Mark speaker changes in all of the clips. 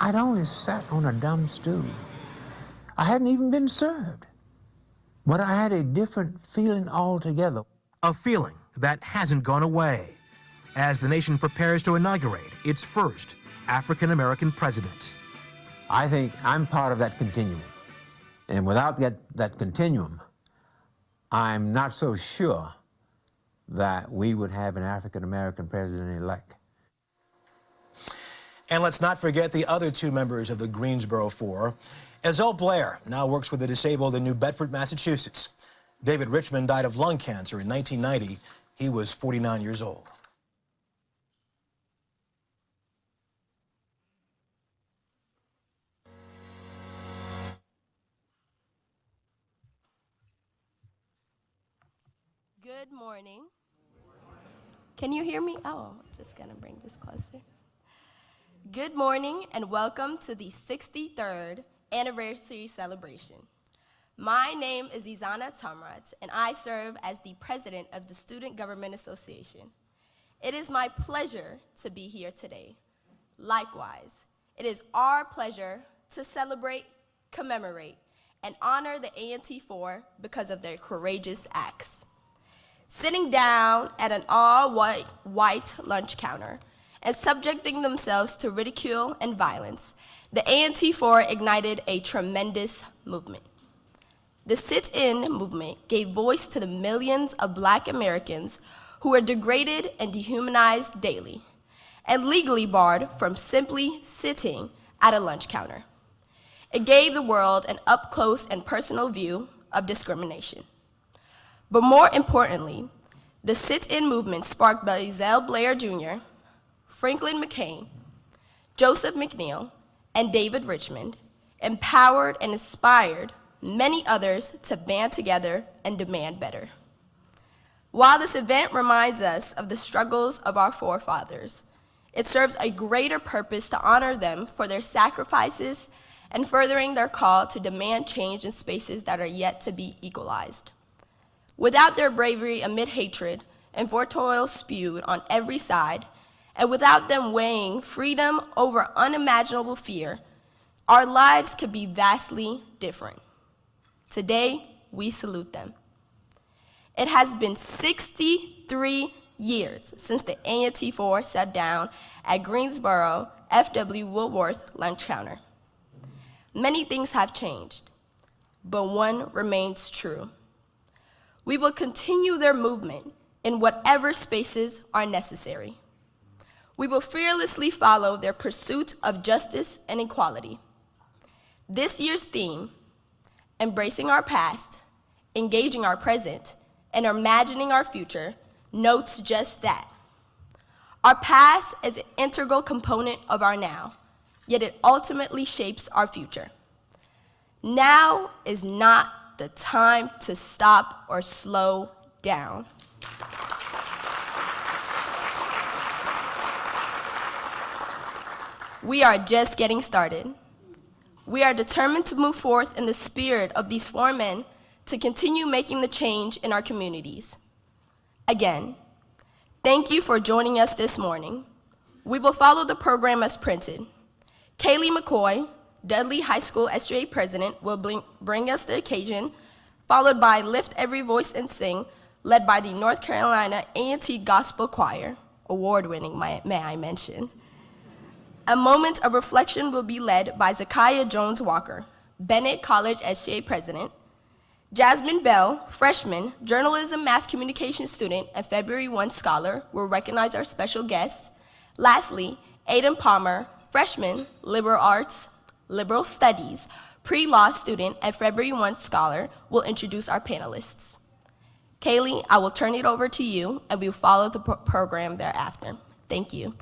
Speaker 1: I'd only sat on a dumb stool. I hadn't even been served. But I had a different feeling altogether.
Speaker 2: A feeling that hasn't gone away as the nation prepares to inaugurate its first African-American president.
Speaker 1: I think I'm part of that continuum. And without that continuum, I'm not so sure that we would have an African-American president-elect.
Speaker 2: And let's not forget the other two members of the Greensboro Four. Ezell Blair now works with the disabled in New Bedford, Massachusetts. David Richmond died of lung cancer in 1990. He was 49 years old.
Speaker 3: Good morning. Can you hear me? Oh, I'm just gonna bring this closer. Good morning and welcome to the 63rd anniversary celebration. My name is Izana Tamrat and I serve as the president of the Student Government Association. It is my pleasure to be here today. Likewise, it is our pleasure to celebrate, commemorate, and honor the A&T Four because of their courageous acts. Sitting down at an all-white lunch counter and subjecting themselves to ridicule and violence, the A&T Four ignited a tremendous movement. The sit-in movement gave voice to the millions of Black Americans who were degraded and dehumanized daily and legally barred from simply sitting at a lunch counter. It gave the world an up-close and personal view of discrimination. But more importantly, the sit-in movement sparked by Ezell Blair Jr., Franklin McCain, Joseph McNeil, and David Richmond empowered and inspired many others to band together and demand better. While this event reminds us of the struggles of our forefathers, it serves a greater purpose to honor them for their sacrifices and furthering their call to demand change in spaces that are yet to be equalized. Without their bravery amid hatred and vitriol spewed on every side, and without them weighing freedom over unimaginable fear, our lives could be vastly different. Today, we salute them. It has been 63 years since the A&T Four sat down at Greensboro F.W. Woolworth lunch counter. Many things have changed, but one remains true. We will continue their movement in whatever spaces are necessary. We will fearlessly follow their pursuit of justice and equality. This year's theme, Embracing Our Past, Engaging Our Present, and Imagining Our Future, notes just that. Our past is an integral component of our now, yet it ultimately shapes our future. Now is not the time to stop or slow down. We are just getting started. We are determined to move forth in the spirit of these four men to continue making the change in our communities. Again, thank you for joining us this morning. We will follow the program as printed. Kaylee McCoy, Dudley High School SGA president, will bring us the occasion, followed by Lift Every Voice and Sing, led by the North Carolina A&T Gospel Choir, award-winning, may I mention. A moment of reflection will be led by Zakiah Jones Walker, Bennett College SGA president. Jasmine Bell, freshman, journalism mass communication student and February 1 scholar, will recognize our special guests. Lastly, Aiden Palmer, freshman, liberal arts, liberal studies, pre-law student and February 1 scholar, will introduce our panelists. Kaylee, I will turn it over to you and we will follow the program thereafter. Thank you.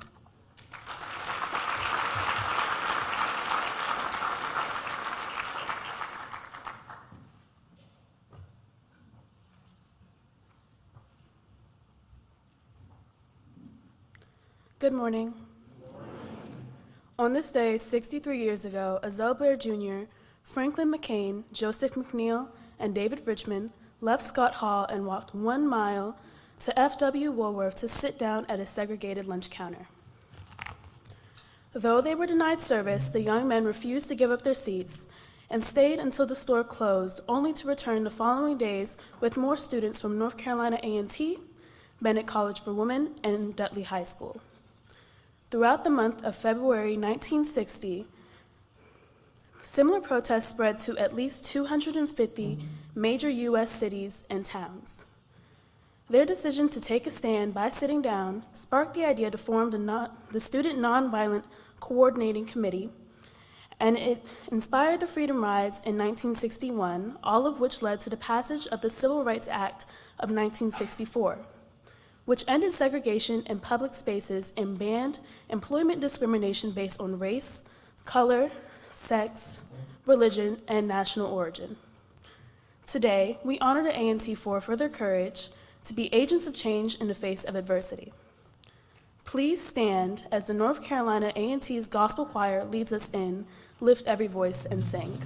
Speaker 4: Good morning. On this day, 63 years ago, Ezell Blair Jr., Franklin McCain, Joseph McNeil, and David Richmond left Scott Hall and walked 1 mile to F.W. Woolworth to sit down at a segregated lunch counter. Though they were denied service, the young men refused to give up their seats and stayed until the store closed, only to return the following days with more students from North Carolina A&T, Bennett College for Women, and Dudley High School. Throughout the month of February 1960, similar protests spread to at least 250 major U.S. cities and towns. Their decision to take a stand by sitting down sparked the idea to form the Student Nonviolent Coordinating Committee, and it inspired the Freedom Rides in 1961, all of which led to the passage of the Civil Rights Act of 1964, which ended segregation in public spaces and banned employment discrimination based on race, color, sex, religion, and national origin. Today, we honor the A&T Four for their courage to be agents of change in the face of adversity. Please stand as the North Carolina A&T's Gospel Choir leads us in Lift Every Voice and Sing.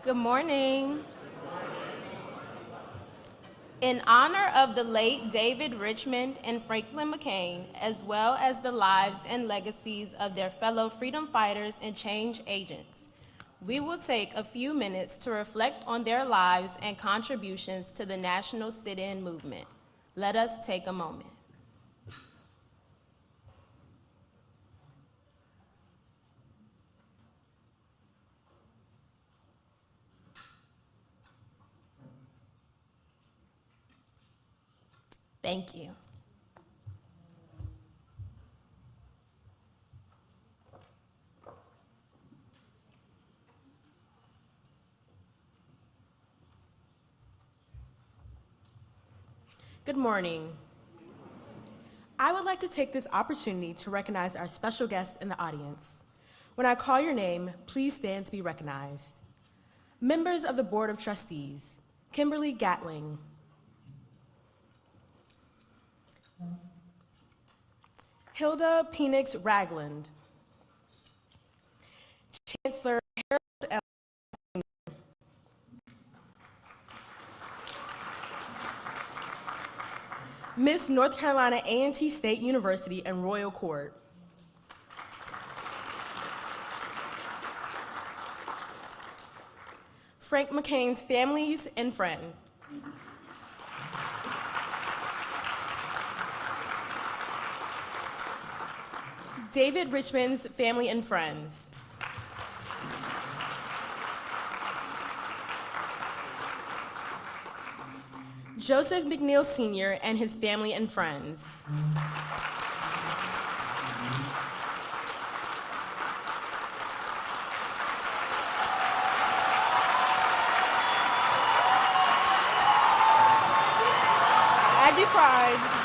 Speaker 3: Good morning. In honor of the late David Richmond and Franklin McCain, as well as the lives and legacies of their fellow freedom fighters and change agents, we will take a few minutes to reflect on their lives and contributions to the national sit-in movement. Let us take a moment. Thank you.
Speaker 5: Good morning. I would like to take this opportunity to recognize our special guests in the audience. When I call your name, please stand to be recognized. Members of the Board of Trustees, Kimberly Gatling, Hilda Penix Ragland, Chancellor Harold L. Miss North Carolina A&T State University and Royal Court. Frank McCain's families and friends. David Richmond's family and friends. Joseph McNeil Sr. and his family and friends. Aggie Pride.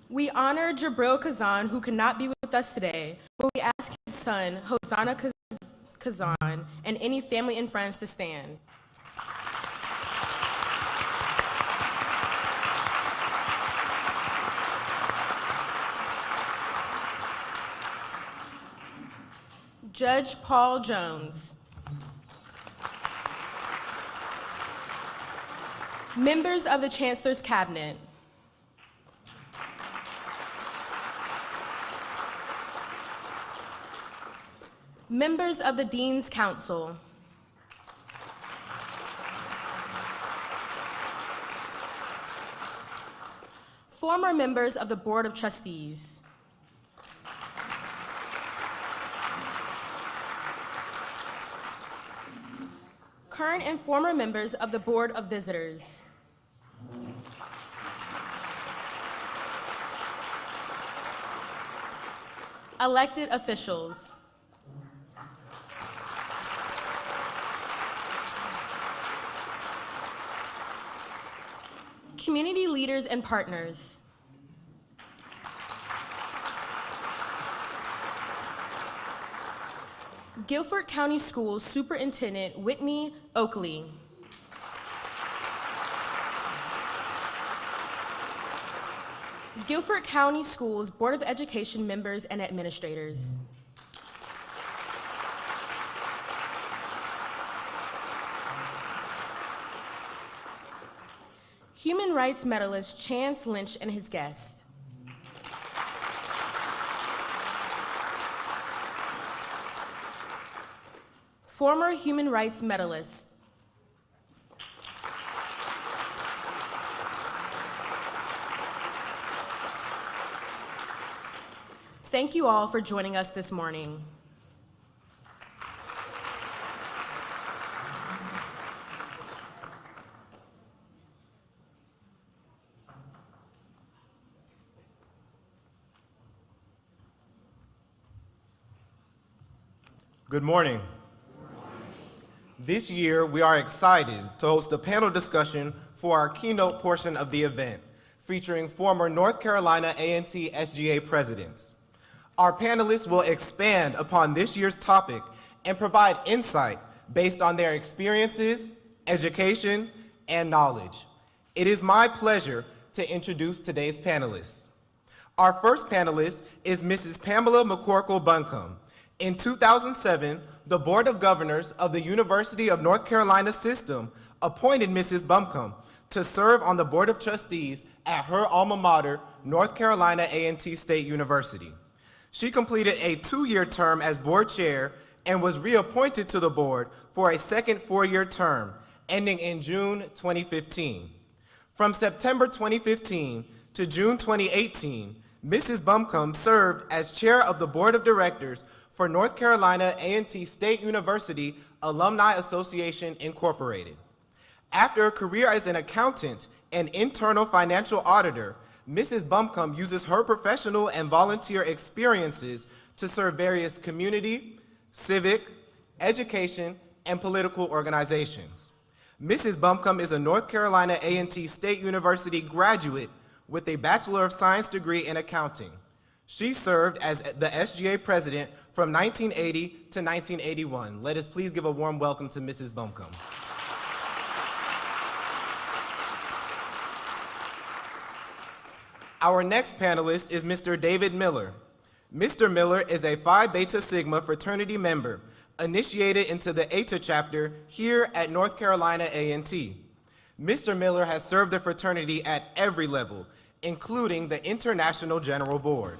Speaker 5: We honor Jabril Kazan, who could not be with us today, but we ask his son, Hosanna Kazan, and any family and friends to stand. Judge Paul Jones. Members of the Chancellor's Cabinet. Members of the Dean's Council. Former members of the Board of Trustees. Current and former members of the Board of Visitors. Elected officials. Community leaders and partners. Guilford County Schools Superintendent Whitney Oakley. Guilford County Schools Board of Education members and administrators. Human rights medalist Chance Lynch and his guests. Former human rights medalist. Thank you all for joining us this morning.
Speaker 6: Good morning. This year, we are excited to host a panel discussion for our keynote portion of the event, featuring former North Carolina A&T SGA presidents. Our panelists will expand upon this year's topic and provide insight based on their experiences, education, and knowledge. It is my pleasure to introduce today's panelists. Our first panelist is Mrs. Pamela McCorkle Buncombe. In 2007, the Board of Governors of the University of North Carolina System appointed Mrs. Buncombe to serve on the Board of Trustees at her alma mater, North Carolina A&T State University. She completed a 2-year term as board chair and was reappointed to the board for a second 4-year term, ending in June 2015. From September 2015 to June 2018, Mrs. Bumcombe served as chair of the board of directors for North Carolina A&T State University Alumni Association, Incorporated. After a career as an accountant and internal financial auditor, Mrs. Bumcombe uses her professional and volunteer experiences to serve various community, civic, education, and political organizations. Mrs. Bumcombe is a North Carolina A&T State University graduate with a Bachelor of Science degree in accounting. She served as the SGA president from 1980 to 1981. Let us please give a warm welcome to Mrs. Bumcombe. Our next panelist is Mr. David Miller. Mr. Miller is a Phi Beta Sigma fraternity member, initiated into the ETA chapter here at North Carolina A&T. Mr. Miller has served the fraternity at every level, including the International General Board.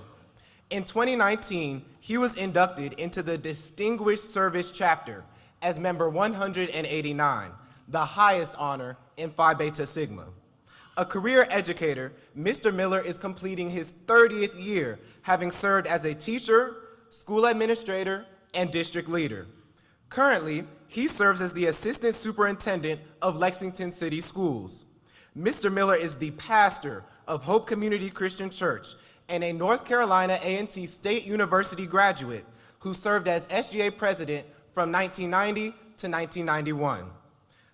Speaker 6: In 2019, he was inducted into the Distinguished Service Chapter as member 189, the highest honor in Phi Beta Sigma. A career educator, Mr. Miller is completing his 30th year, having served as a teacher, school administrator, and district leader. Currently, he serves as the assistant superintendent of Lexington City Schools. Mr. Miller is the pastor of Hope Community Christian Church and a North Carolina A&T State University graduate who served as SGA president from 1990 to 1991.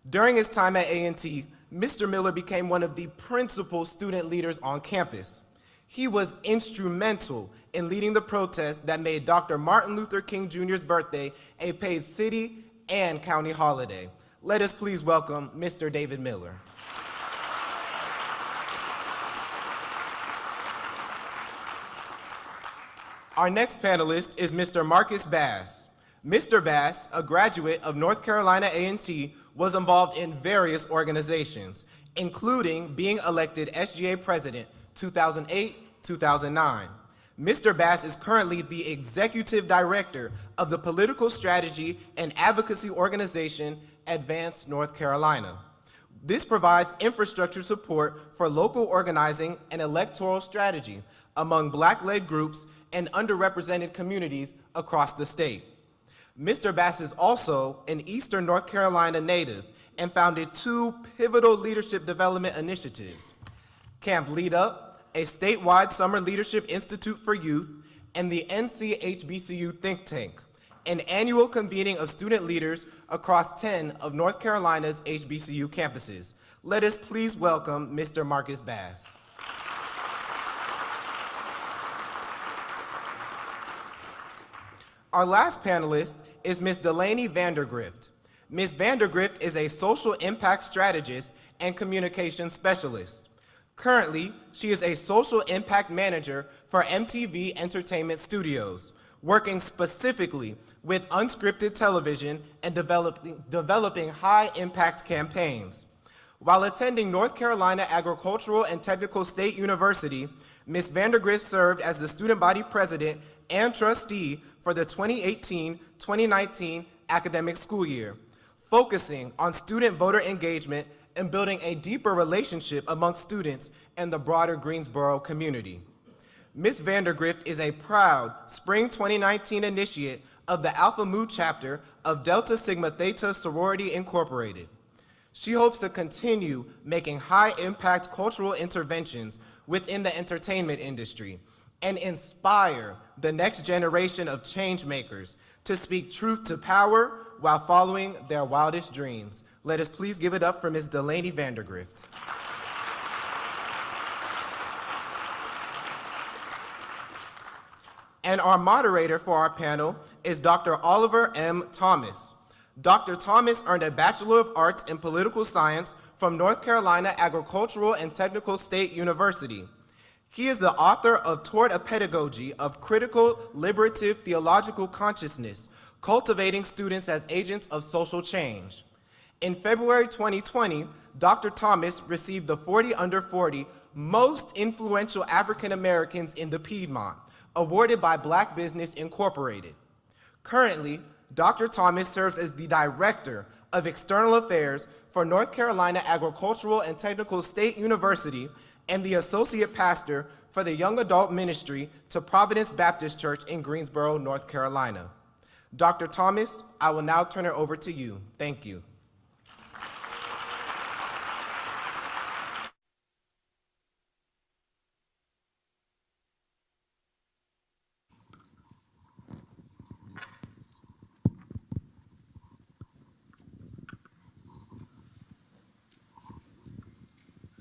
Speaker 6: During his time at A&T, Mr. Miller became one of the principal student leaders on campus. He was instrumental in leading the protest that made Dr. Martin Luther King Jr.'s birthday a paid city and county holiday. Let us please welcome Mr. David Miller. Our next panelist is Mr. Marcus Bass. Mr. Bass, a graduate of North Carolina A&T, was involved in various organizations, including being elected SGA president 2008-2009. Mr. Bass is currently the executive director of the political strategy and advocacy organization Advance North Carolina. This provides infrastructure support for local organizing and electoral strategy among Black-led groups and underrepresented communities across the state. Mr. Bass is also an Eastern North Carolina native and founded two pivotal leadership development initiatives: Camp Lead Up, a statewide summer leadership institute for youth, and the NC HBCU think tank, an annual convening of student leaders across 10 of North Carolina's HBCU campuses. Let us please welcome Mr. Marcus Bass. Our last panelist is Ms. Delaney Vandergrift. Ms. Vandergrift is a social impact strategist and communication specialist. Currently, she is a social impact manager for MTV Entertainment Studios, working specifically with unscripted television and developing high-impact campaigns. While attending North Carolina Agricultural and Technical State University, Ms. Vandergrift served as the student body president and trustee for the 2018-2019 academic school year, focusing on student voter engagement and building a deeper relationship among students and the broader Greensboro community. Ms. Vandergrift is a proud Spring 2019 initiate of the Alpha Mu chapter of Delta Sigma Theta Sorority Incorporated. She hopes to continue making high-impact cultural interventions within the entertainment industry and inspire the next generation of change makers to speak truth to power while following their wildest dreams. Let us please give it up for Ms. Delaney Vandergrift. And our moderator for our panel is Dr. Oliver M. Thomas. Dr. Thomas earned a Bachelor of Arts in Political Science from North Carolina Agricultural and Technical State University. He is the author of Toward a Pedagogy of Critical Liberative Theological Consciousness, Cultivating Students as Agents of Social Change. In February 2020, Dr. Thomas received the 40 Under 40 Most Influential African Americans in the Piedmont, awarded by Black Business Incorporated. Currently, Dr. Thomas serves as the director of External Affairs for North Carolina Agricultural and Technical State University and the Associate Pastor for the Young Adult Ministry to Providence Baptist Church in Greensboro, North Carolina. Dr. Thomas, I will now turn it over to you. Thank you.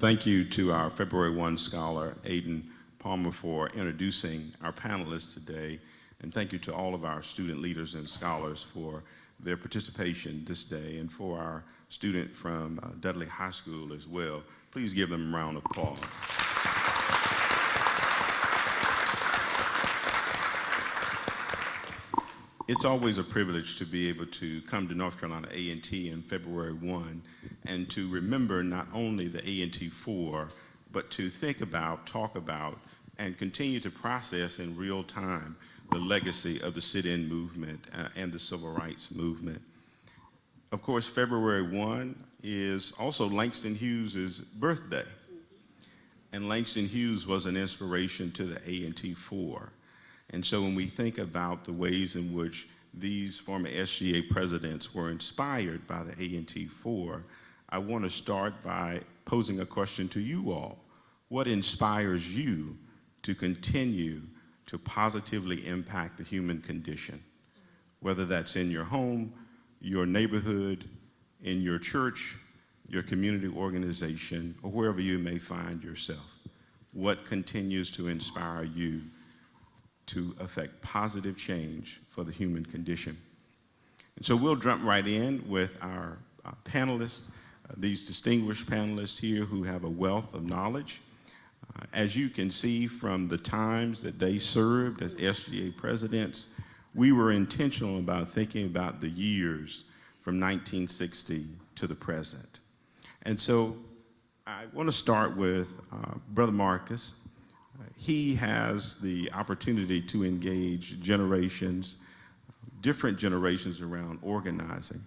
Speaker 7: Thank you to our February 1 scholar, Aiden Palmer, for introducing our panelists today. And thank you to all of our student leaders and scholars for their participation this day, and for our student from Dudley High School as well. Please give them a round of applause. It's always a privilege to be able to come to North Carolina A&T in February 1 and to remember not only the A&T Four, but to think about, talk about, and continue to process in real time the legacy of the sit-in movement and the civil rights movement. Of course, February 1 is also Langston Hughes' birthday. And Langston Hughes was an inspiration to the A&T Four. And so when we think about the ways in which these former SGA presidents were inspired by the A&T Four, I want to start by posing a question to you all. What inspires you to continue to positively impact the human condition? Whether that's in your home, your neighborhood, in your church, your community organization, or wherever you may find yourself. What continues to inspire you to affect positive change for the human condition? And so we'll jump right in with our panelists, these distinguished panelists here who have a wealth of knowledge. As you can see from the times that they served as SGA presidents, we were intentional about thinking about the years from 1960 to the present. And so I want to start with Brother Marcus. He has the opportunity to engage generations, different generations around organizing.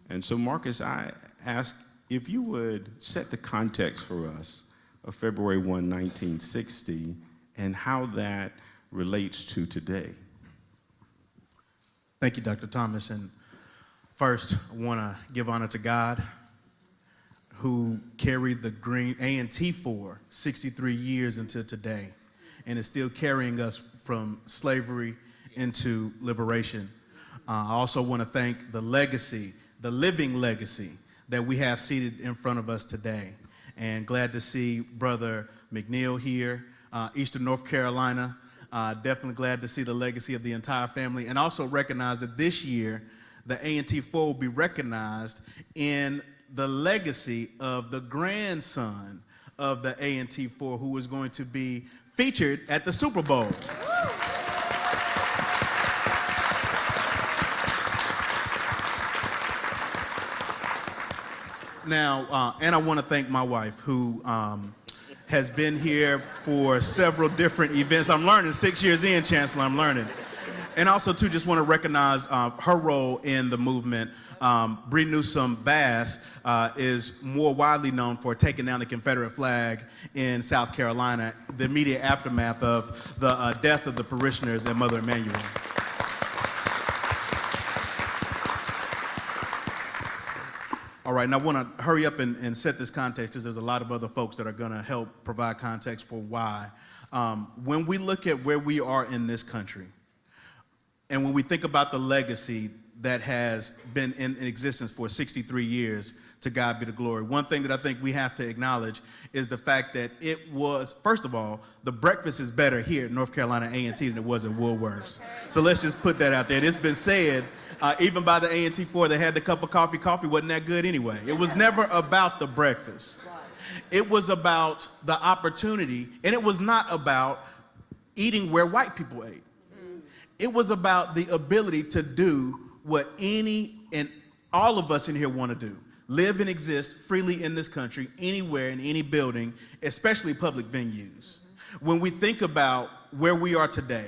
Speaker 7: And so Marcus, I ask if you would set the context for us of February 1, 1960, and how that relates to today.
Speaker 8: Thank you, Dr. Thomas. And first, I want to give honor to God, who carried the green A&T Four 63 years into today, and is still carrying us from slavery into liberation. I also want to thank the legacy, the living legacy that we have seated in front of us today. And glad to see Brother McNeil here, Eastern North Carolina. Definitely glad to see the legacy of the entire family, and also recognize that this year, the A&T Four will be recognized in the legacy of the grandson of the A&T Four, who is going to be featured at the Super Bowl. Now, and I want to thank my wife, who has been here for several different events. I'm learning, 6 years in, Chancellor, I'm learning. And also, too, just want to recognize her role in the movement. Bree Newsome Bass is more widely known for taking down the Confederate flag in South Carolina, the immediate aftermath of the death of the parishioners at Mother Emanuel. All right, and I want to hurry up and set this context, because there's a lot of other folks that are going to help provide context for why. When we look at where we are in this country, and when we think about the legacy that has been in existence for 63 years, to God be the glory, one thing that I think we have to acknowledge is the fact that it was, first of all, the breakfast is better here at North Carolina A&T than it was in Woolworth's. So let's just put that out there. And it's been said, even by the A&T Four, they had the cup of coffee. Coffee wasn't that good anyway. It was never about the breakfast. It was about the opportunity, and it was not about eating where white people ate. It was about the ability to do what any and all of us in here want to do. Live and exist freely in this country, anywhere, in any building, especially public venues. When we think about where we are today,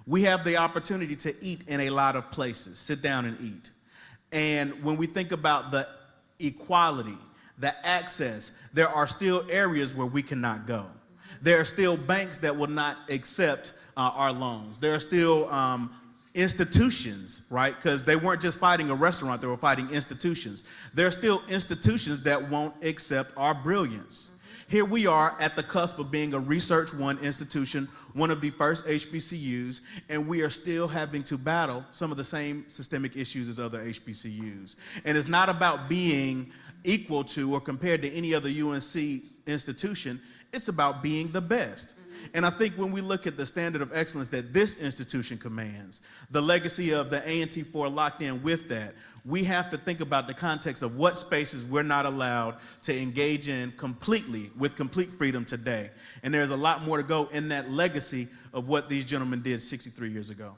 Speaker 8: we have the opportunity to eat in a lot of places, sit down and eat. And when we think about the equality, the access, there are still areas where we cannot go. There are still banks that will not accept our loans. There are still institutions, right? Because they weren't just fighting a restaurant, they were fighting institutions. There are still institutions that won't accept our brilliance. Here we are at the cusp of being a Research One institution, one of the first HBCUs, and we are still having to battle some of the same systemic issues as other HBCUs. And it's not about being equal to or compared to any other UNC institution, it's about being the best. And I think when we look at the standard of excellence that this institution commands, the legacy of the A&T Four locked in with that, we have to think about the context of what spaces we're not allowed to engage in completely, with complete freedom today. And there's a lot more to go in that legacy of what these gentlemen did 63 years ago.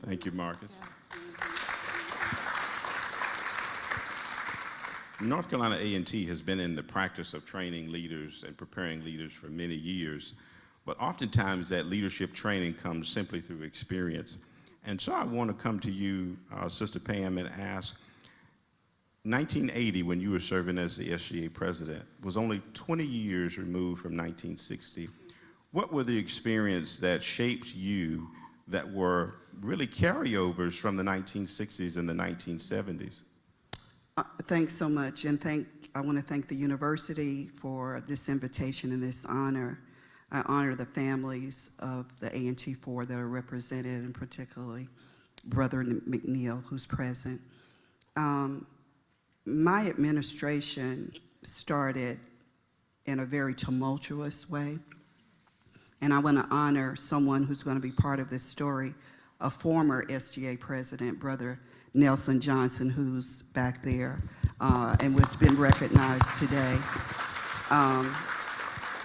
Speaker 7: Thank you, Marcus. North Carolina A&T has been in the practice of training leaders and preparing leaders for many years, but oftentimes that leadership training comes simply through experience. And so I want to come to you, Sister Pam, and ask, 1980, when you were serving as the SGA president, was only 20 years removed from 1960. What were the experiences that shaped you that were really carryovers from the 1960s and the 1970s?
Speaker 9: Thanks so much, and I want to thank the university for this invitation and this honor. I honor the families of the A&T Four that are represented, and particularly Brother McNeil, who's present. My administration started in a very tumultuous way, and I want to honor someone who's going to be part of this story, a former SGA president, Brother Nelson Johnson, who's back there and has been recognized today.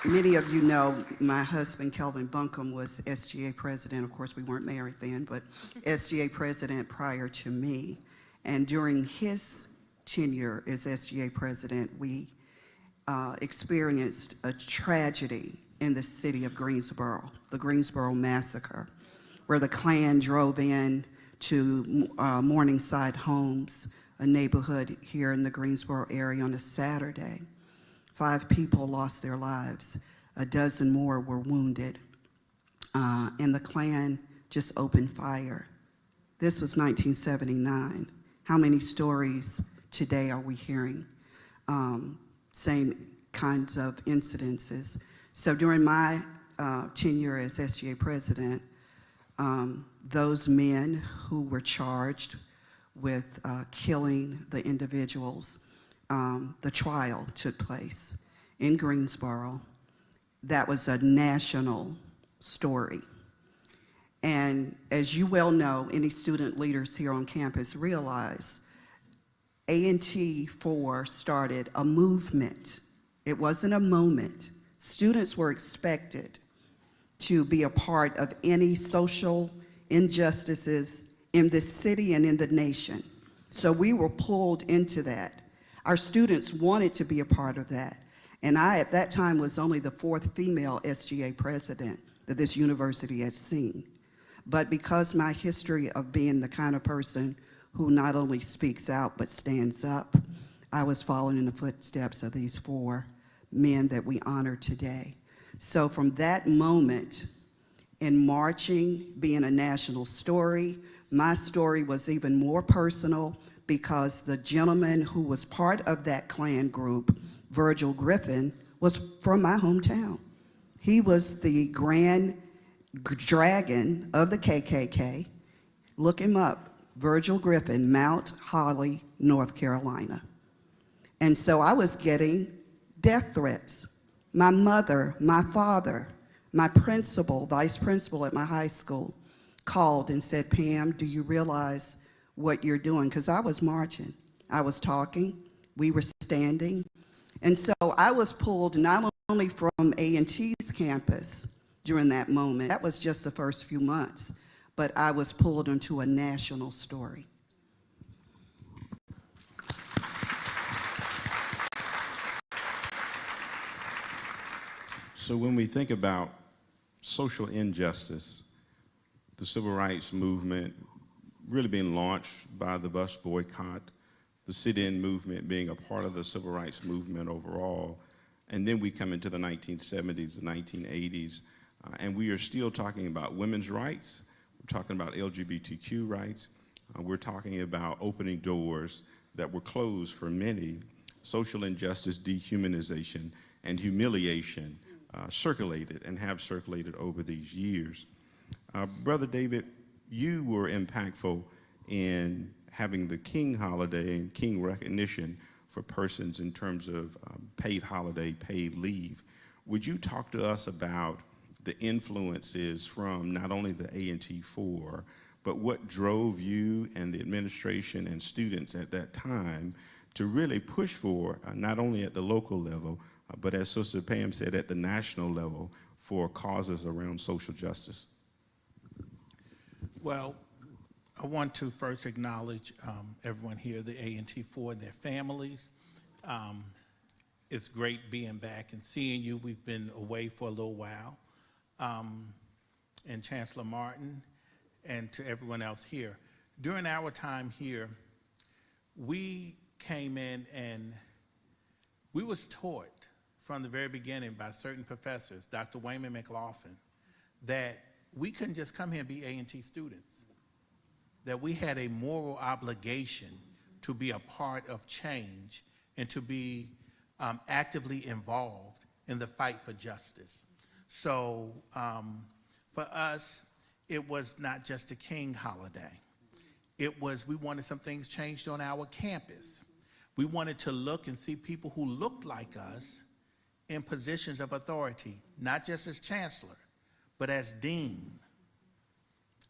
Speaker 9: Many of you know my husband, Kelvin Buncombe, was SGA president. Of course, we weren't married then, but SGA president prior to me. And during his tenure as SGA president, we experienced a tragedy in the city of Greensboro, the Greensboro Massacre, where the Klan drove in to Morningside Homes, a neighborhood here in the Greensboro area, on a Saturday. 5 people lost their lives. A dozen more were wounded. And the Klan just opened fire. This was 1979. How many stories today are we hearing? Same kinds of incidences. So during my tenure as SGA president, those men who were charged with killing the individuals, the trial took place in Greensboro. That was a national story. And as you well know, any student leaders here on campus realize A&T Four started a movement. It wasn't a moment. Students were expected to be a part of any social injustices in this city and in the nation. So we were pulled into that. Our students wanted to be a part of that. And I, at that time, was only the 4th female SGA president that this university had seen. But because my history of being the kind of person who not only speaks out but stands up, I was following in the footsteps of these 4 men that we honor today. So from that moment, in marching, being a national story, my story was even more personal because the gentleman who was part of that Klan group, Virgil Griffin, was from my hometown. He was the grand dragon of the KKK. Look him up, Virgil Griffin, Mount Holly, North Carolina. And so I was getting death threats. My mother, my father, my principal, vice principal at my high school, called and said, Pam, do you realize what you're doing? Because I was marching, I was talking, we were standing. And so I was pulled not only from A&T's campus during that moment, that was just the first few months, but I was pulled into a national story.
Speaker 7: So when we think about social injustice, the civil rights movement, really being launched by the bus boycott, the sit-in movement being a part of the civil rights movement overall. And then we come into the 1970s, the 1980s, and we are still talking about women's rights. We're talking about LGBTQ rights. We're talking about opening doors that were closed for many. Social injustice, dehumanization, and humiliation circulated and have circulated over these years. Brother David, you were impactful in having the King holiday and King recognition for persons in terms of paid holiday, paid leave. Would you talk to us about the influences from not only the A&T Four, but what drove you and the administration and students at that time to really push for, not only at the local level, but as Sister Pam said, at the national level, for causes around social justice?
Speaker 10: Well, I want to first acknowledge everyone here, the A&T Four and their families. It's great being back and seeing you. We've been away for a little while. And Chancellor Martin, and to everyone else here. During our time here, we came in and we was taught from the very beginning by certain professors, Dr. Wayman McLaughlin, that we couldn't just come here and be A&T students, that we had a moral obligation to be a part of change and to be actively involved in the fight for justice. So for us, it was not just a King holiday. It was, we wanted some things changed on our campus. We wanted to look and see people who looked like us in positions of authority, not just as chancellor, but as dean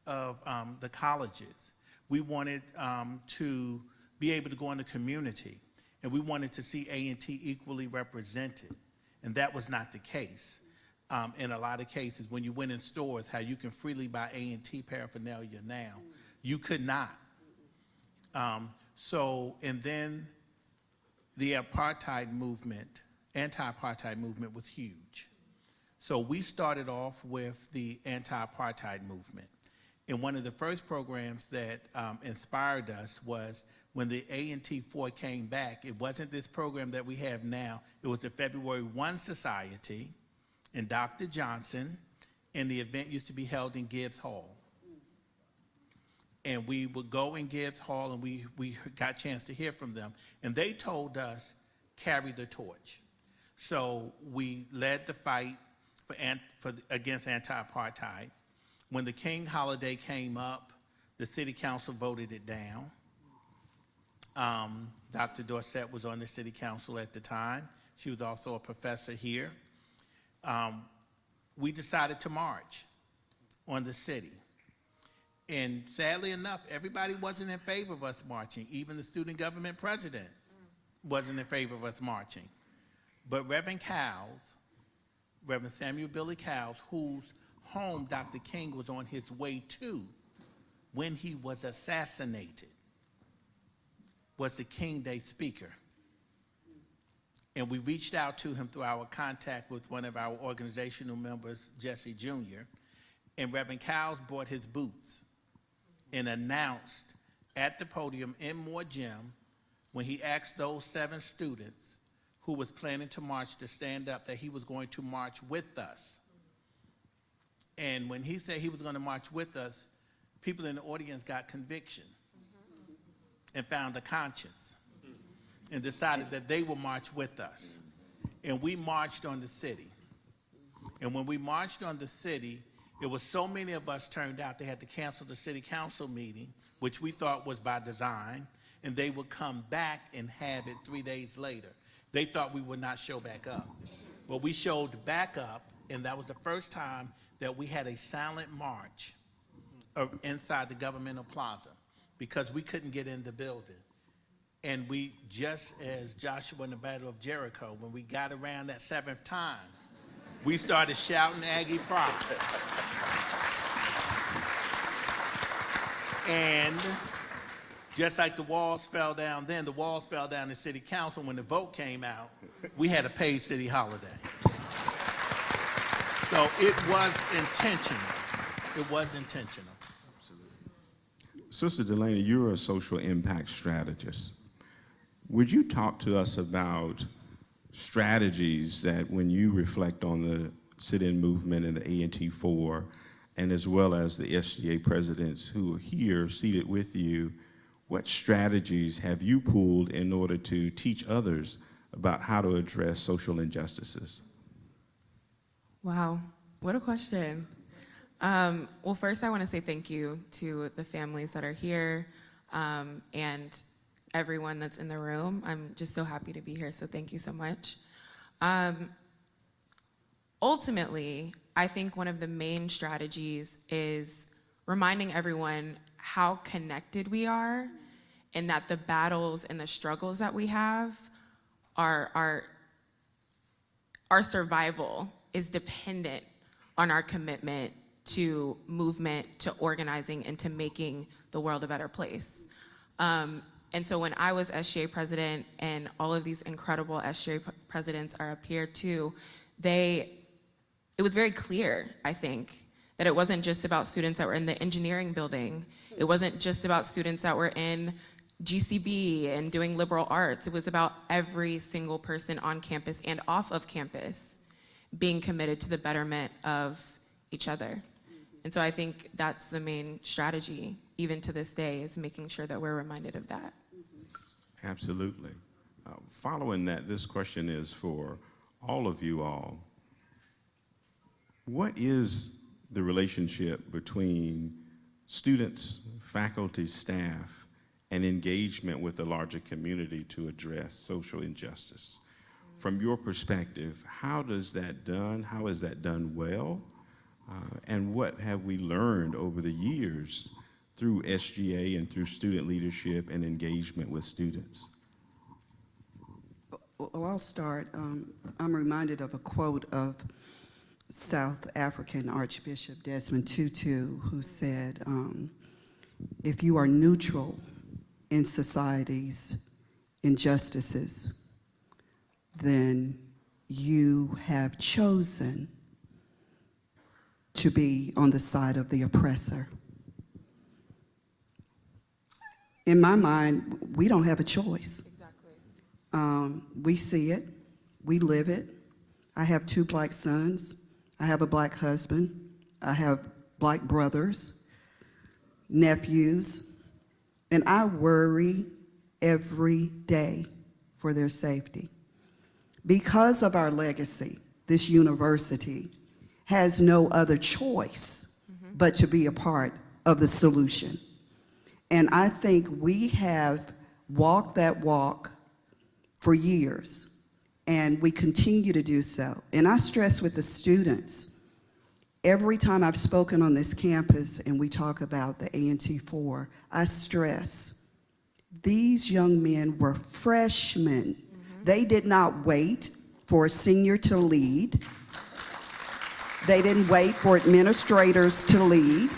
Speaker 10: of the colleges. We wanted to be able to go in the community, and we wanted to see A&T equally represented, and that was not the case. In a lot of cases, when you went in stores, how you can freely buy A&T paraphernalia now, you could not. And then the apartheid movement, anti-apartheid movement was huge. So we started off with the anti-apartheid movement. And one of the first programs that inspired us was when the A&T Four came back. It wasn't this program that we have now. It was the February 1 Society and Dr. Johnson, and the event used to be held in Gibbs Hall. And we would go in Gibbs Hall, and we got a chance to hear from them. And they told us, carry the torch. So we led the fight against anti-apartheid. When the King holiday came up, the city council voted it down. Dr. Dorsett was on the city council at the time. She was also a professor here. We decided to march on the city. And sadly enough, everybody wasn't in favor of us marching. Even the student government president wasn't in favor of us marching. But Reverend Cowles, Reverend Samuel Billy Cowles, whose home Dr. King was on his way to when he was assassinated, was the King Day speaker. And we reached out to him through our contact with one of our organizational members, Jesse Jr., and Reverend Cowles brought his boots and announced at the podium in Moore Gym, when he asked those 7 students who was planning to march to stand up, that he was going to march with us. And when he said he was going to march with us, people in the audience got conviction and found a conscience and decided that they would march with us. And we marched on the city. And when we marched on the city, it was so many of us turned out, they had to cancel the city council meeting, which we thought was by design, and they would come back and have it 3 days later. They thought we would not show back up. But we showed back up, and that was the first time that we had a silent march inside the governmental plaza because we couldn't get in the building. And we, just as Joshua in the Battle of Jericho, when we got around that 7th time, we started shouting Aggie Pride. And just like the walls fell down then, the walls fell down in city council when the vote came out. We had a paid city holiday. So it was intentional. It was intentional.
Speaker 7: Sister Delaney, you're a social impact strategist. Would you talk to us about strategies that when you reflect on the sit-in movement and the A&T Four, and as well as the SGA presidents who are here seated with you, what strategies have you pulled in order to teach others about how to address social injustices?
Speaker 11: Wow, what a question. Well, first I want to say thank you to the families that are here and everyone that's in the room. I'm just so happy to be here, so thank you so much. Ultimately, I think one of the main strategies is reminding everyone how connected we are and that the battles and the struggles that we have our survival is dependent on our commitment to movement, to organizing, and to making the world a better place. And so when I was SGA president, and all of these incredible SGA presidents are up here too, it was very clear, I think, that it wasn't just about students that were in the engineering building. It wasn't just about students that were in GCB and doing liberal arts. It was about every single person on campus and off of campus being committed to the betterment of each other. And so I think that's the main strategy, even to this day, is making sure that we're reminded of that.
Speaker 7: Absolutely. Following that, this question is for all of you all. What is the relationship between students, faculty, staff, and engagement with the larger community to address social injustice? From your perspective, how is that done? How is that done well? And what have we learned over the years through SGA and through student leadership and engagement with students?
Speaker 9: Well, I'll start. I'm reminded of a quote of South African Archbishop Desmond Tutu, who said, if you are neutral in society's injustices, then you have chosen to be on the side of the oppressor. In my mind, we don't have a choice.
Speaker 11: Exactly.
Speaker 9: We see it, we live it. I have 2 black sons, I have a black husband, I have black brothers, nephews, and I worry every day for their safety. Because of our legacy, this university has no other choice but to be a part of the solution. And I think we have walked that walk for years, and we continue to do so. And I stress with the students, every time I've spoken on this campus and we talk about the A&T Four, I stress, these young men were freshmen. They did not wait for a senior to lead. They didn't wait for administrators to lead.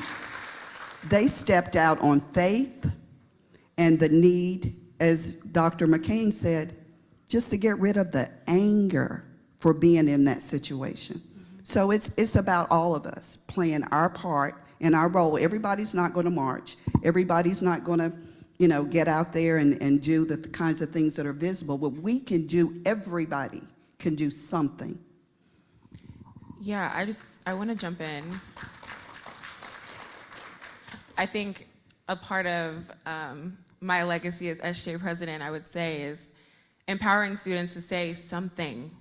Speaker 9: They stepped out on faith and the need, as Dr. McCain said, just to get rid of the anger for being in that situation. So it's about all of us playing our part and our role. Everybody's not going to march. Everybody's not going to, get out there and do the kinds of things that are visible. But we can do, everybody can do something.
Speaker 11: Yeah, I want to jump in. I think a part of my legacy as SJ president, I would say, is empowering students to say something.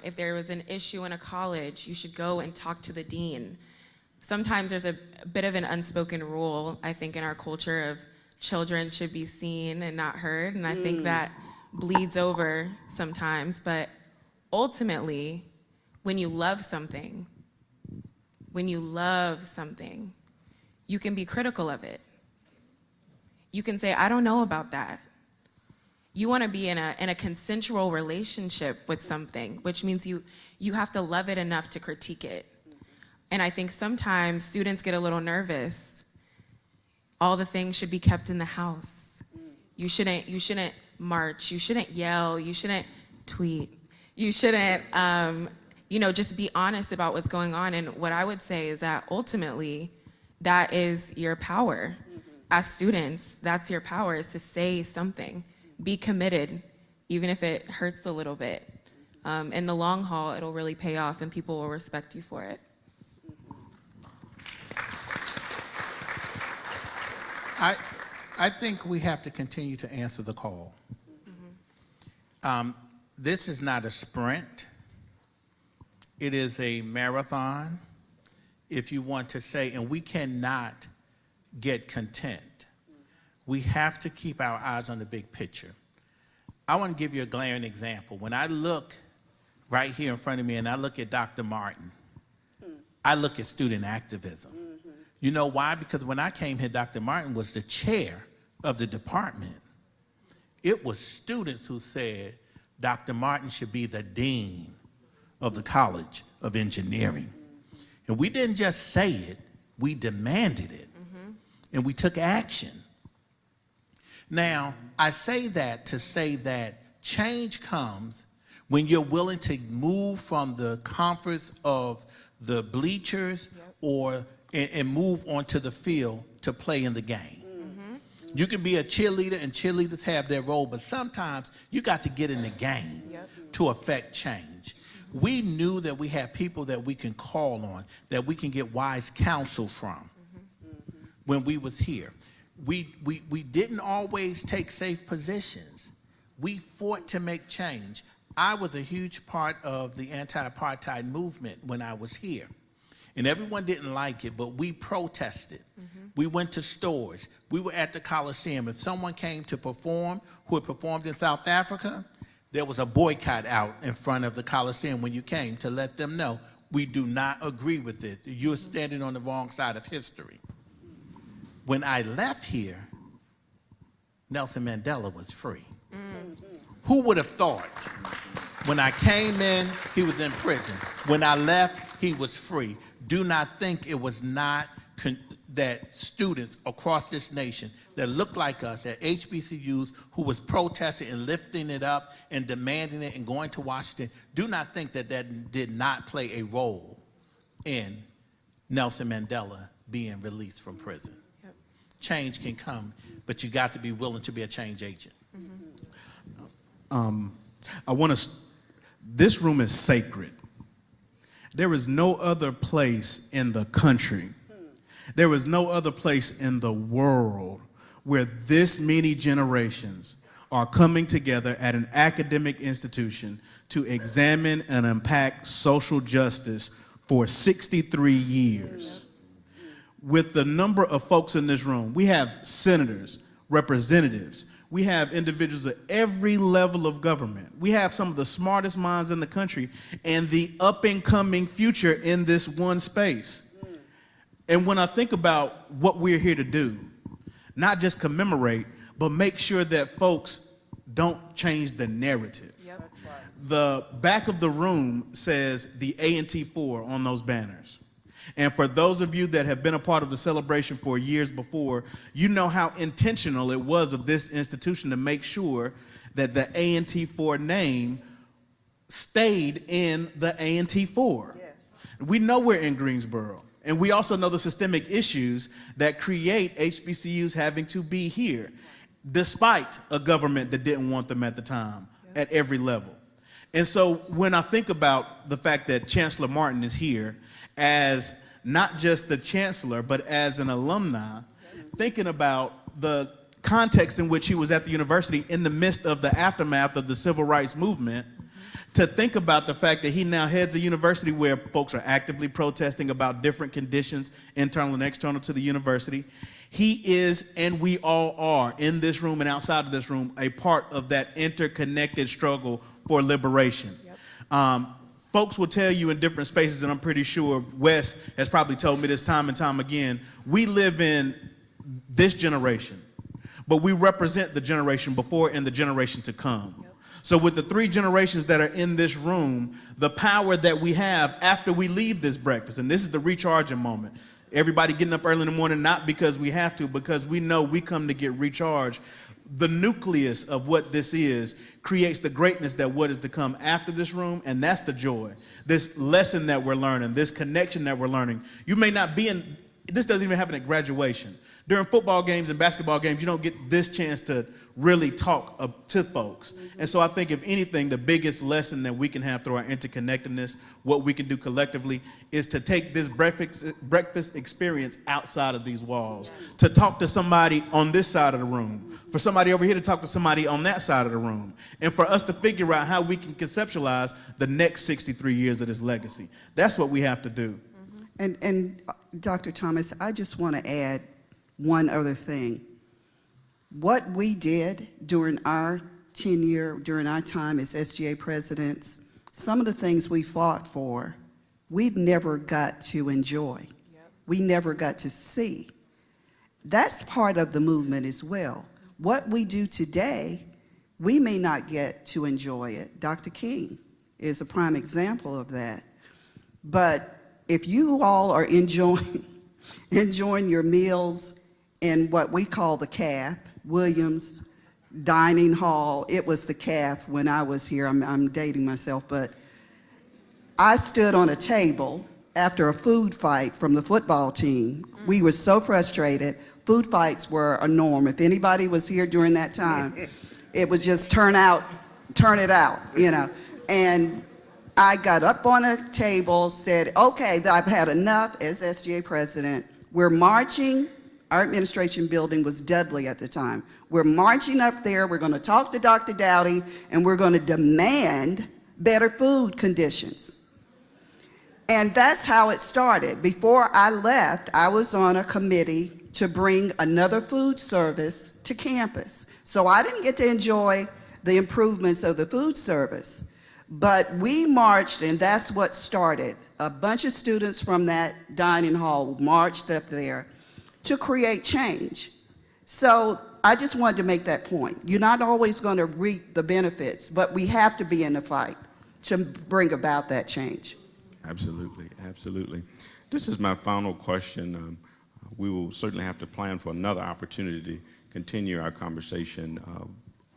Speaker 11: If there was an issue in a college, you should go and talk to the dean. Sometimes there's a bit of an unspoken rule, I think, in our culture of children should be seen and not heard, and I think that bleeds over sometimes, but ultimately, when you love something, you can be critical of it. You can say, I don't know about that. You want to be in a consensual relationship with something, which means you have to love it enough to critique it. And I think sometimes students get a little nervous. All the things should be kept in the house. You shouldn't march, you shouldn't yell, you shouldn't tweet. You shouldn't, just be honest about what's going on. And what I would say is that ultimately, that is your power. As students, that's your power, is to say something. Be committed, even if it hurts a little bit. In the long haul, it'll really pay off and people will respect you for it.
Speaker 10: I think we have to continue to answer the call. This is not a sprint. It is a marathon, if you want to say, and we cannot get content. We have to keep our eyes on the big picture. I want to give you a glaring example. When I look right here in front of me and I look at Dr. Martin, I look at student activism. You know why? Because when I came here, Dr. Martin was the chair of the department. It was students who said Dr. Martin should be the dean of the College of Engineering. And we didn't just say it, we demanded it. And we took action. Now, I say that to say that change comes when you're willing to move from the comforts of the bleachers and move onto the field to play in the game. You can be a cheerleader, and cheerleaders have their role, but sometimes you got to get in the game to affect change. We knew that we had people that we can call on, that we can get wise counsel from when we was here. We didn't always take safe positions. We fought to make change. I was a huge part of the anti-apartheid movement when I was here. And everyone didn't like it, but we protested. We went to stores. We were at the Coliseum. If someone came to perform who had performed in South Africa, there was a boycott out in front of the Coliseum when you came to let them know, we do not agree with this. You're standing on the wrong side of history. When I left here, Nelson Mandela was free. Who would have thought? When I came in, he was in prison. When I left, he was free. Do not think it was not that students across this nation that looked like us at HBCUs who was protesting and lifting it up and demanding it and going to Washington, do not think that that did not play a role in Nelson Mandela being released from prison. Change can come, but you got to be willing to be a change agent.
Speaker 8: This room is sacred. There is no other place in the country, there is no other place in the world where this many generations are coming together at an academic institution to examine and unpack social justice for 63 years. With the number of folks in this room, we have senators, representatives, we have individuals at every level of government. We have some of the smartest minds in the country and the up-and-coming future in this one space. And when I think about what we're here to do, not just commemorate, but make sure that folks don't change the narrative. The back of the room says the A&T Four on those banners. And for those of you that have been a part of the celebration for years before, you know how intentional it was of this institution to make sure that the A&T Four name stayed in the A&T Four. Yes. We know we're in Greensboro, and we also know the systemic issues that create HBCUs having to be here, despite a government that didn't want them at the time, at every level. And so when I think about the fact that Chancellor Martin is here as not just the chancellor, but as an alumni, thinking about the context in which he was at the university in the midst of the aftermath of the civil rights movement, to think about the fact that he now heads a university where folks are actively protesting about different conditions, internal and external to the university. He is, and we all are, in this room and outside of this room, a part of that interconnected struggle for liberation. Folks will tell you in different spaces, and I'm pretty sure Wes has probably told me this time and time again, we live in this generation, but we represent the generation before and the generation to come. So with the 3 generations that are in this room, the power that we have after we leave this breakfast, and this is the recharging moment. Everybody getting up early in the morning, not because we have to, because we know we come to get recharged. The nucleus of what this is creates the greatness that what is to come after this room, and that's the joy. This lesson that we're learning, this connection that we're learning. You may not be in this doesn't even happen at graduation. During football games and basketball games, you don't get this chance to really talk to folks. And so I think, if anything, the biggest lesson that we can have through our interconnectedness, what we can do collectively, is to take this breakfast experience outside of these walls, to talk to somebody on this side of the room, for somebody over here to talk to somebody on that side of the room, and for us to figure out how we can conceptualize the next 63 years of this legacy. That's what we have to do.
Speaker 9: And Dr. Thomas, I just want to add one other thing. What we did during our tenure, during our time as SGA presidents, some of the things we fought for, we never got to enjoy. We never got to see. That's part of the movement as well. What we do today, we may not get to enjoy it. Dr. King is a prime example of that. But if you all are enjoying your meals in what we call the CAF, Williams Dining Hall. It was the CAF when I was here. I'm dating myself, but I stood on a table after a food fight from the football team. We were so frustrated. Food fights were a norm. If anybody was here during that time, it would just turn it out, you know. And I got up on a table, said, okay, I've had enough as SGA president. We're marching. Our administration building was Dudley at the time. We're marching up there, we're gonna talk to Dr. Dowdy, and we're gonna demand better food conditions. And that's how it started. Before I left, I was on a committee to bring another food service to campus. So I didn't get to enjoy the improvements of the food service, but we marched, and that's what started. A bunch of students from that dining hall marched up there to create change. So I just wanted to make that point. You're not always going to reap the benefits, but we have to be in the fight to bring about that change.
Speaker 7: Absolutely, absolutely. This is my final question. We will certainly have to plan for another opportunity to continue our conversation,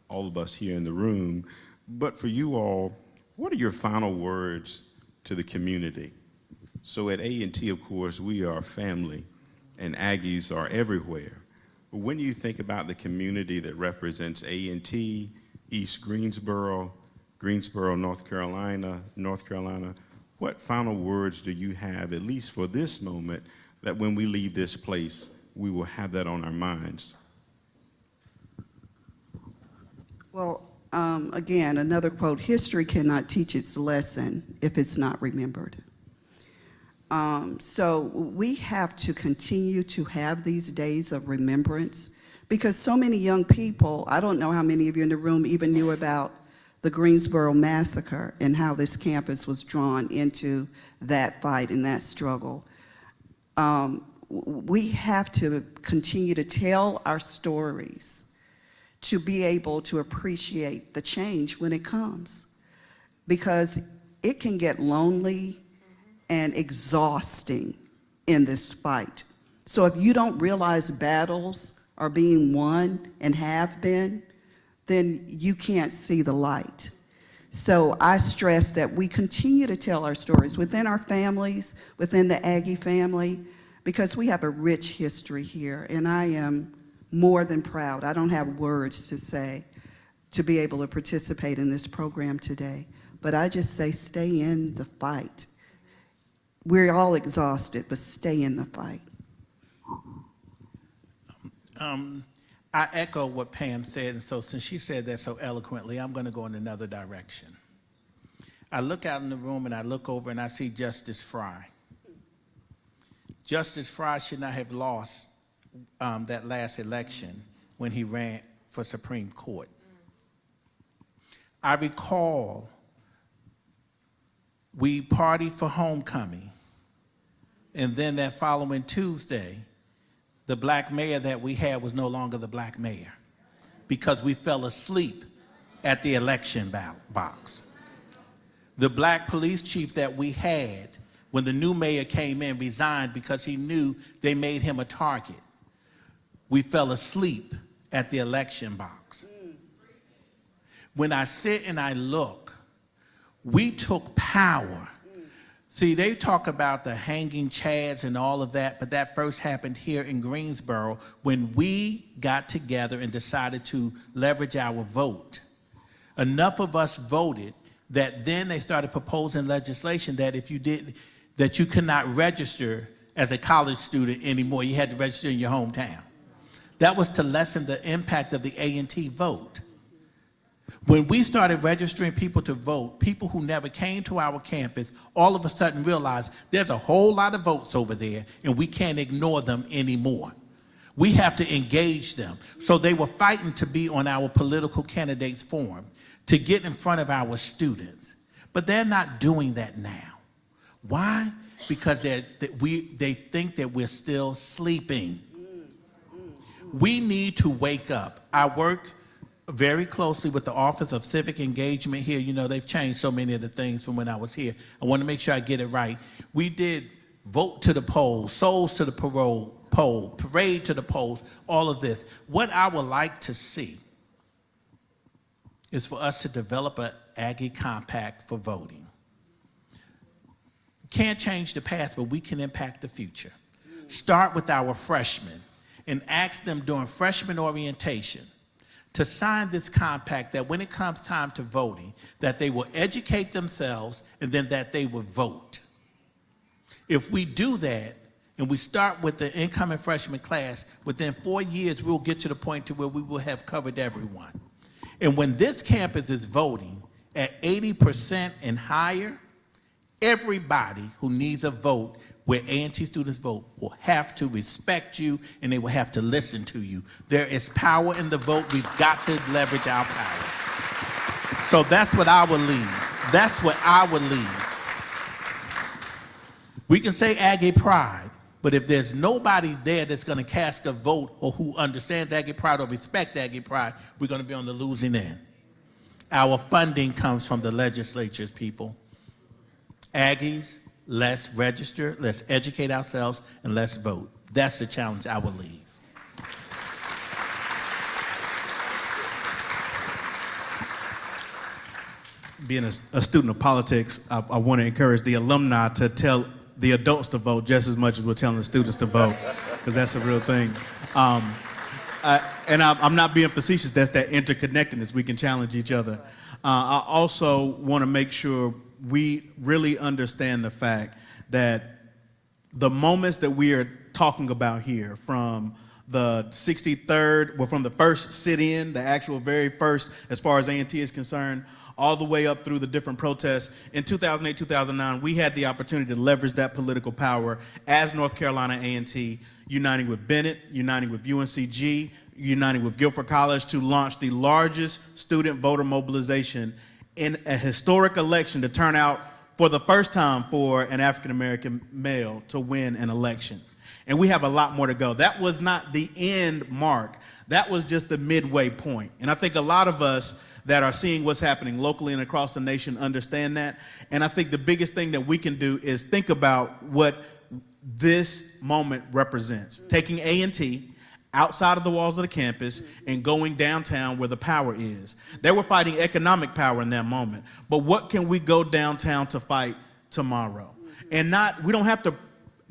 Speaker 7: all of us here in the room. But for you all, what are your final words to the community? So at A&T, of course, we are family, and Aggies are everywhere. But when you think about the community that represents A&T, East Greensboro, North Carolina, what final words do you have, at least for this moment, that when we leave this place, we will have that on our minds?
Speaker 9: Well, again, another quote, history cannot teach its lesson if it's not remembered. So we have to continue to have these days of remembrance, because so many young people, I don't know how many of you in the room even knew about the Greensboro massacre and how this campus was drawn into that fight and that struggle. We have to continue to tell our stories to be able to appreciate the change when it comes, because it can get lonely and exhausting in this fight. So if you don't realize battles are being won and have been, then you can't see the light. So I stress that we continue to tell our stories within our families, within the Aggie family, because we have a rich history here, and I am more than proud. I don't have words to say to be able to participate in this program today, but I just say stay in the fight. We're all exhausted, but stay in the fight.
Speaker 10: I echo what Pam said, and so since she said that so eloquently, I'm going to go in another direction. I look out in the room and I look over and I see Justice Fry. Justice Fry should not have lost that last election when he ran for Supreme Court. I recall we partied for homecoming, and then that following Tuesday, the black mayor that we had was no longer the black mayor because we fell asleep at the election box. The black police chief that we had, when the new mayor came in, resigned because he knew they made him a target. We fell asleep at the election box. When I sit and I look, we took power See, they talk about the hanging chads and all of that, but that first happened here in Greensboro when we got together and decided to leverage our vote. Enough of us voted that then they started proposing legislation that if you did, that you could not register as a college student anymore. You had to register in your hometown. That was to lessen the impact of the A&T vote. When we started registering people to vote, people who never came to our campus all of a sudden realized there's a whole lot of votes over there and we can't ignore them anymore. We have to engage them. So they were fighting to be on our political candidates forum, to get in front of our students. But they're not doing that now. Why? Because they think that we're still sleeping. We need to wake up. I work very closely with the Office of Civic Engagement here. You know, they've changed so many of the things from when I was here. I want to make sure I get it right. We did vote to the polls, souls to the poll, parade to the polls, all of this. What I would like to see is for us to develop an Aggie compact for voting. Can't change the past, but we can impact the future. Start with our freshmen and ask them during freshman orientation to sign this compact that when it comes time to voting, that they will educate themselves and then that they will vote. If we do that, and we start with the incoming freshman class, within 4 years, we'll get to the point to where we will have covered everyone. And when this campus is voting at 80% and higher, everybody who needs a vote where A&T students vote will have to respect you and they will have to listen to you. There is power in the vote. We've got to leverage our power. So that's what I would leave. That's what I would leave. We can say Aggie pride, but if there's nobody there that's going to cast a vote or who understands Aggie pride or respect Aggie pride, we're going to be on the losing end. Our funding comes from the legislatures, people. Aggies, let's register, let's educate ourselves, and let's vote. That's the challenge I will leave.
Speaker 8: Being a student of politics, I want to encourage the alumni to tell the adults to vote just as much as we're telling the students to vote, because that's a real thing. And I'm not being facetious, that's that interconnectedness. We can challenge each other. I also want to make sure we really understand the fact that the moments that we are talking about here, from the 63rd, well, from the first sit-in, the actual very first, as far as A&T is concerned, all the way up through the different protests. In 2008, 2009, we had the opportunity to leverage that political power as North Carolina A&T, uniting with Bennett, uniting with UNCG, uniting with Guilford College to launch the largest student voter mobilization in a historic election to turn out for the first time for an African-American male to win an election. And we have a lot more to go. That was not the end mark. That was just the midway point. And I think a lot of us that are seeing what's happening locally and across the nation understand that. And I think the biggest thing that we can do is think about what this moment represents. Taking A&T outside of the walls of the campus and going downtown where the power is. They were fighting economic power in that moment. But what can we go downtown to fight tomorrow? And we don't have to,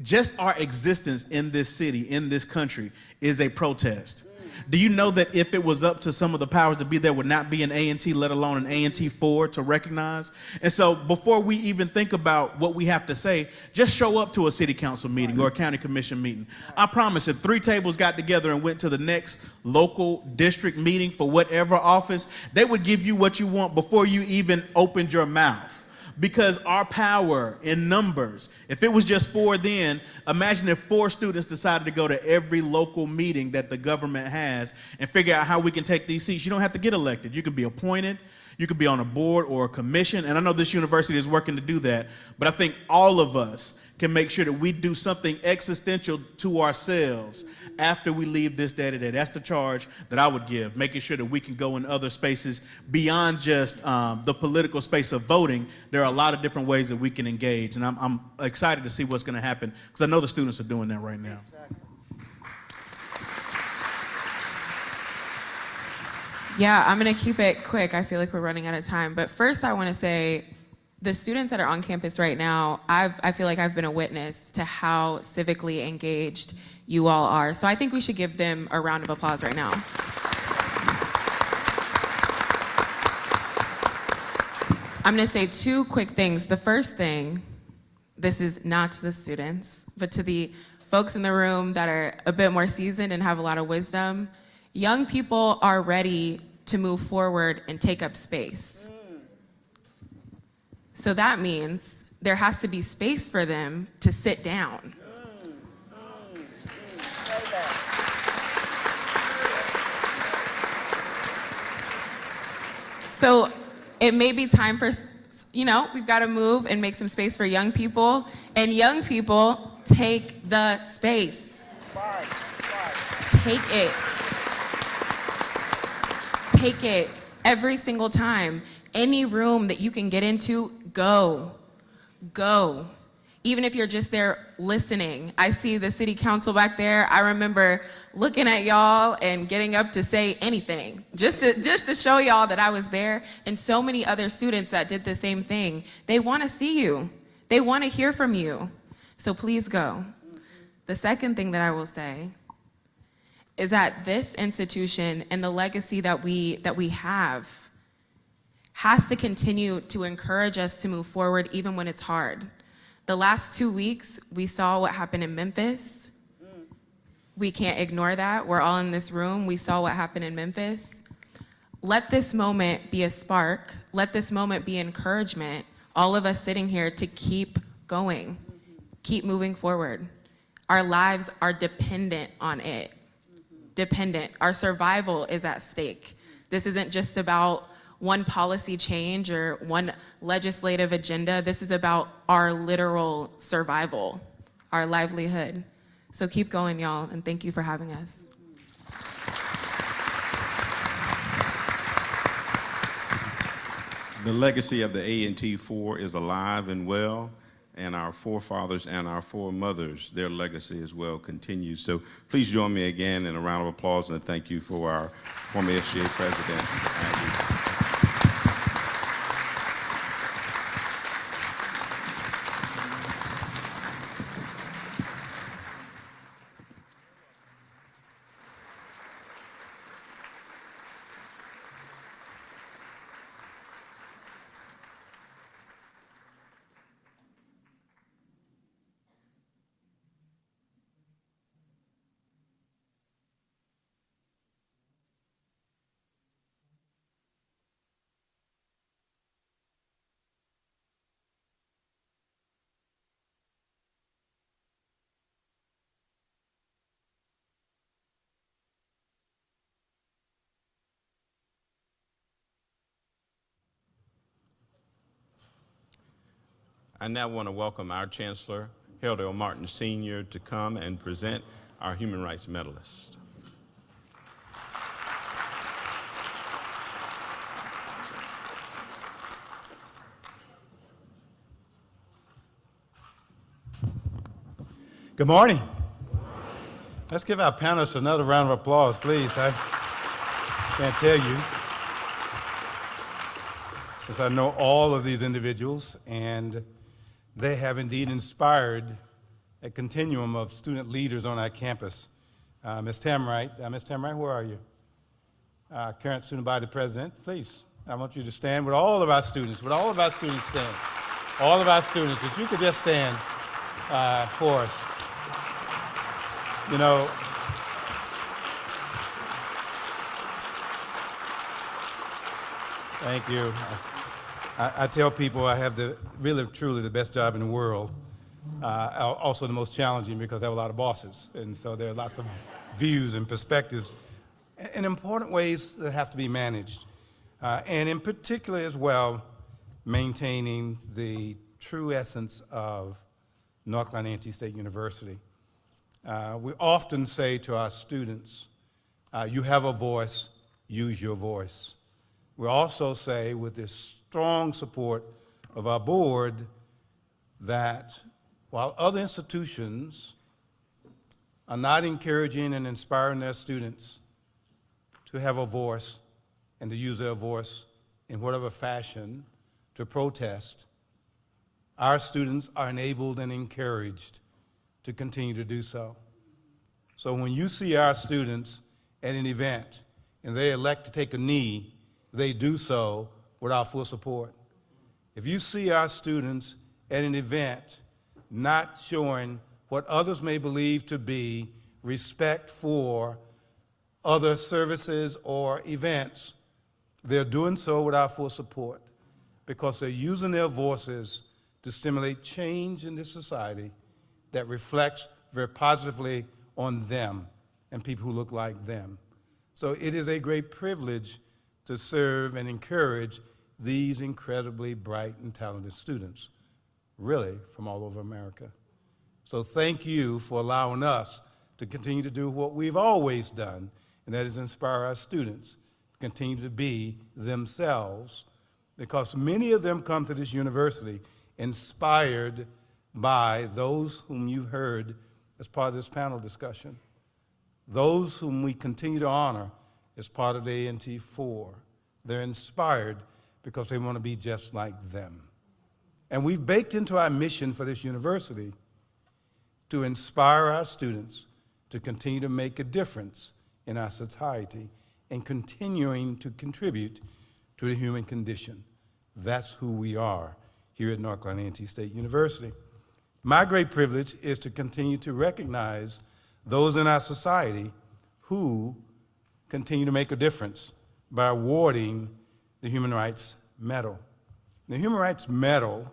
Speaker 8: just our existence in this city, in this country, is a protest. Do you know that if it was up to some of the powers to be, there would not be an A&T, let alone an A&T Four to recognize? And so before we even think about what we have to say, just show up to a city council meeting or a county commission meeting. I promise if 3 tables got together and went to the next local district meeting for whatever office, they would give you what you want before you even opened your mouth. Because our power in numbers, if it was just 4 then, imagine if 4 students decided to go to every local meeting that the government has and figure out how we can take these seats. You don't have to get elected. You can be appointed, you could be on a board or a commission, and I know this university is working to do that, but I think all of us can make sure that we do something existential to ourselves after we leave this day to day. That's the charge that I would give, making sure that we can go in other spaces beyond just the political space of voting. There are a lot of different ways that we can engage, and I'm excited to see what's going to happen, because I know the students are doing that right now. Exactly.
Speaker 11: Yeah, I'm going to keep it quick. I feel like we're running out of time. But first, I want to say the students that are on campus right now, I feel like I've been a witness to how civically engaged you all are. So I think we should give them a round of applause right now. I'm gonna say two quick things. The first thing, this is not to the students, but to the folks in the room that are a bit more seasoned and have a lot of wisdom. Young people are ready to move forward and take up space. So that means there has to be space for them to sit down. So it may be time for, we've got to move and make some space for young people. And young people, take the space. Take it. Take it every single time. Any room that you can get into, go. Go. Even if you're just there listening. I see the city council back there. I remember looking at y'all and getting up to say anything, just to show y'all that I was there. And so many other students that did the same thing. They want to see you. They want to hear from you. So please go. The second thing that I will say is that this institution and the legacy that we have has to continue to encourage us to move forward even when it's hard. The last 2 weeks, we saw what happened in Memphis. We can't ignore that. We're all in this room. We saw what happened in Memphis. Let this moment be a spark. Let this moment be encouragement. All of us sitting here to keep going, keep moving forward. Our lives are dependent on it. Dependent. Our survival is at stake. This isn't just about one policy change or one legislative agenda. This is about our literal survival, our livelihood. So keep going, y'all, and thank you for having us.
Speaker 7: The legacy of the A&T Four is alive and well, and our forefathers and our foremothers, their legacy as well continues. So please join me again in a round of applause and a thank you for our former SGA presidents. I now want to welcome our Chancellor, Harold L. Martin Sr., to come and present our Human Rights Medalist.
Speaker 12: Good morning. Let's give our panelists another round of applause, please. I can't tell you, since I know all of these individuals, and they have indeed inspired a continuum of student leaders on our campus. Ms. Tamwright, where are you? Current student body president, please. I want you to stand with all of our students. Would all of our students stand? All of our students, if you could just stand for us. You know, thank you. I tell people I have really, truly the best job in the world. Also the most challenging because I have a lot of bosses. And so there are lots of views and perspectives and important ways that have to be managed. And in particular as well, maintaining the true essence of North Carolina A&T State University. We often say to our students, you have a voice, use your voice. We also say, with this strong support of our board, that while other institutions are not encouraging and inspiring their students to have a voice and to use their voice in whatever fashion to protest, our students are enabled and encouraged to continue to do so. So when you see our students at an event and they elect to take a knee, they do so with our full support. If you see our students at an event not showing what others may believe to be respect for other services or events, they're doing so with our full support because they're using their voices to stimulate change in this society that reflects very positively on them and people who look like them. So it is a great privilege to serve and encourage these incredibly bright and talented students, really from all over America. So thank you for allowing us to continue to do what we've always done, and that is inspire our students to continue to be themselves, because many of them come to this university inspired by those whom you heard as part of this panel discussion, those whom we continue to honor as part of the A&T Four. They're inspired because they want to be just like them. And we've baked into our mission for this university to inspire our students to continue to make a difference in our society and continuing to contribute to the human condition. That's who we are here at North Carolina A&T State University. My great privilege is to continue to recognize those in our society who continue to make a difference by awarding the Human Rights Medal. The Human Rights Medal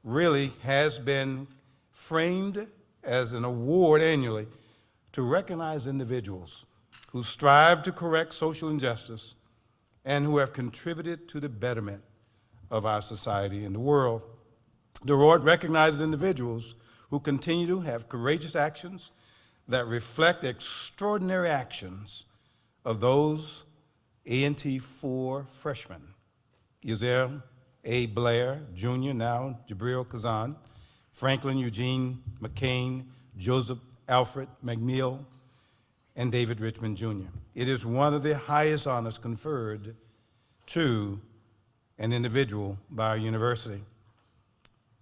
Speaker 12: really has been framed as an award annually to recognize individuals who strive to correct social injustice and who have contributed to the betterment of our society and the world. The award recognizes individuals who continue to have courageous actions that reflect extraordinary actions of those A&T Four freshmen: Uzziel A. Blair, Jr., now Jabril Kazan, Franklin Eugene McCain, Joseph Alfred McNeil, and David Richmond, Jr. It is one of the highest honors conferred to an individual by our university.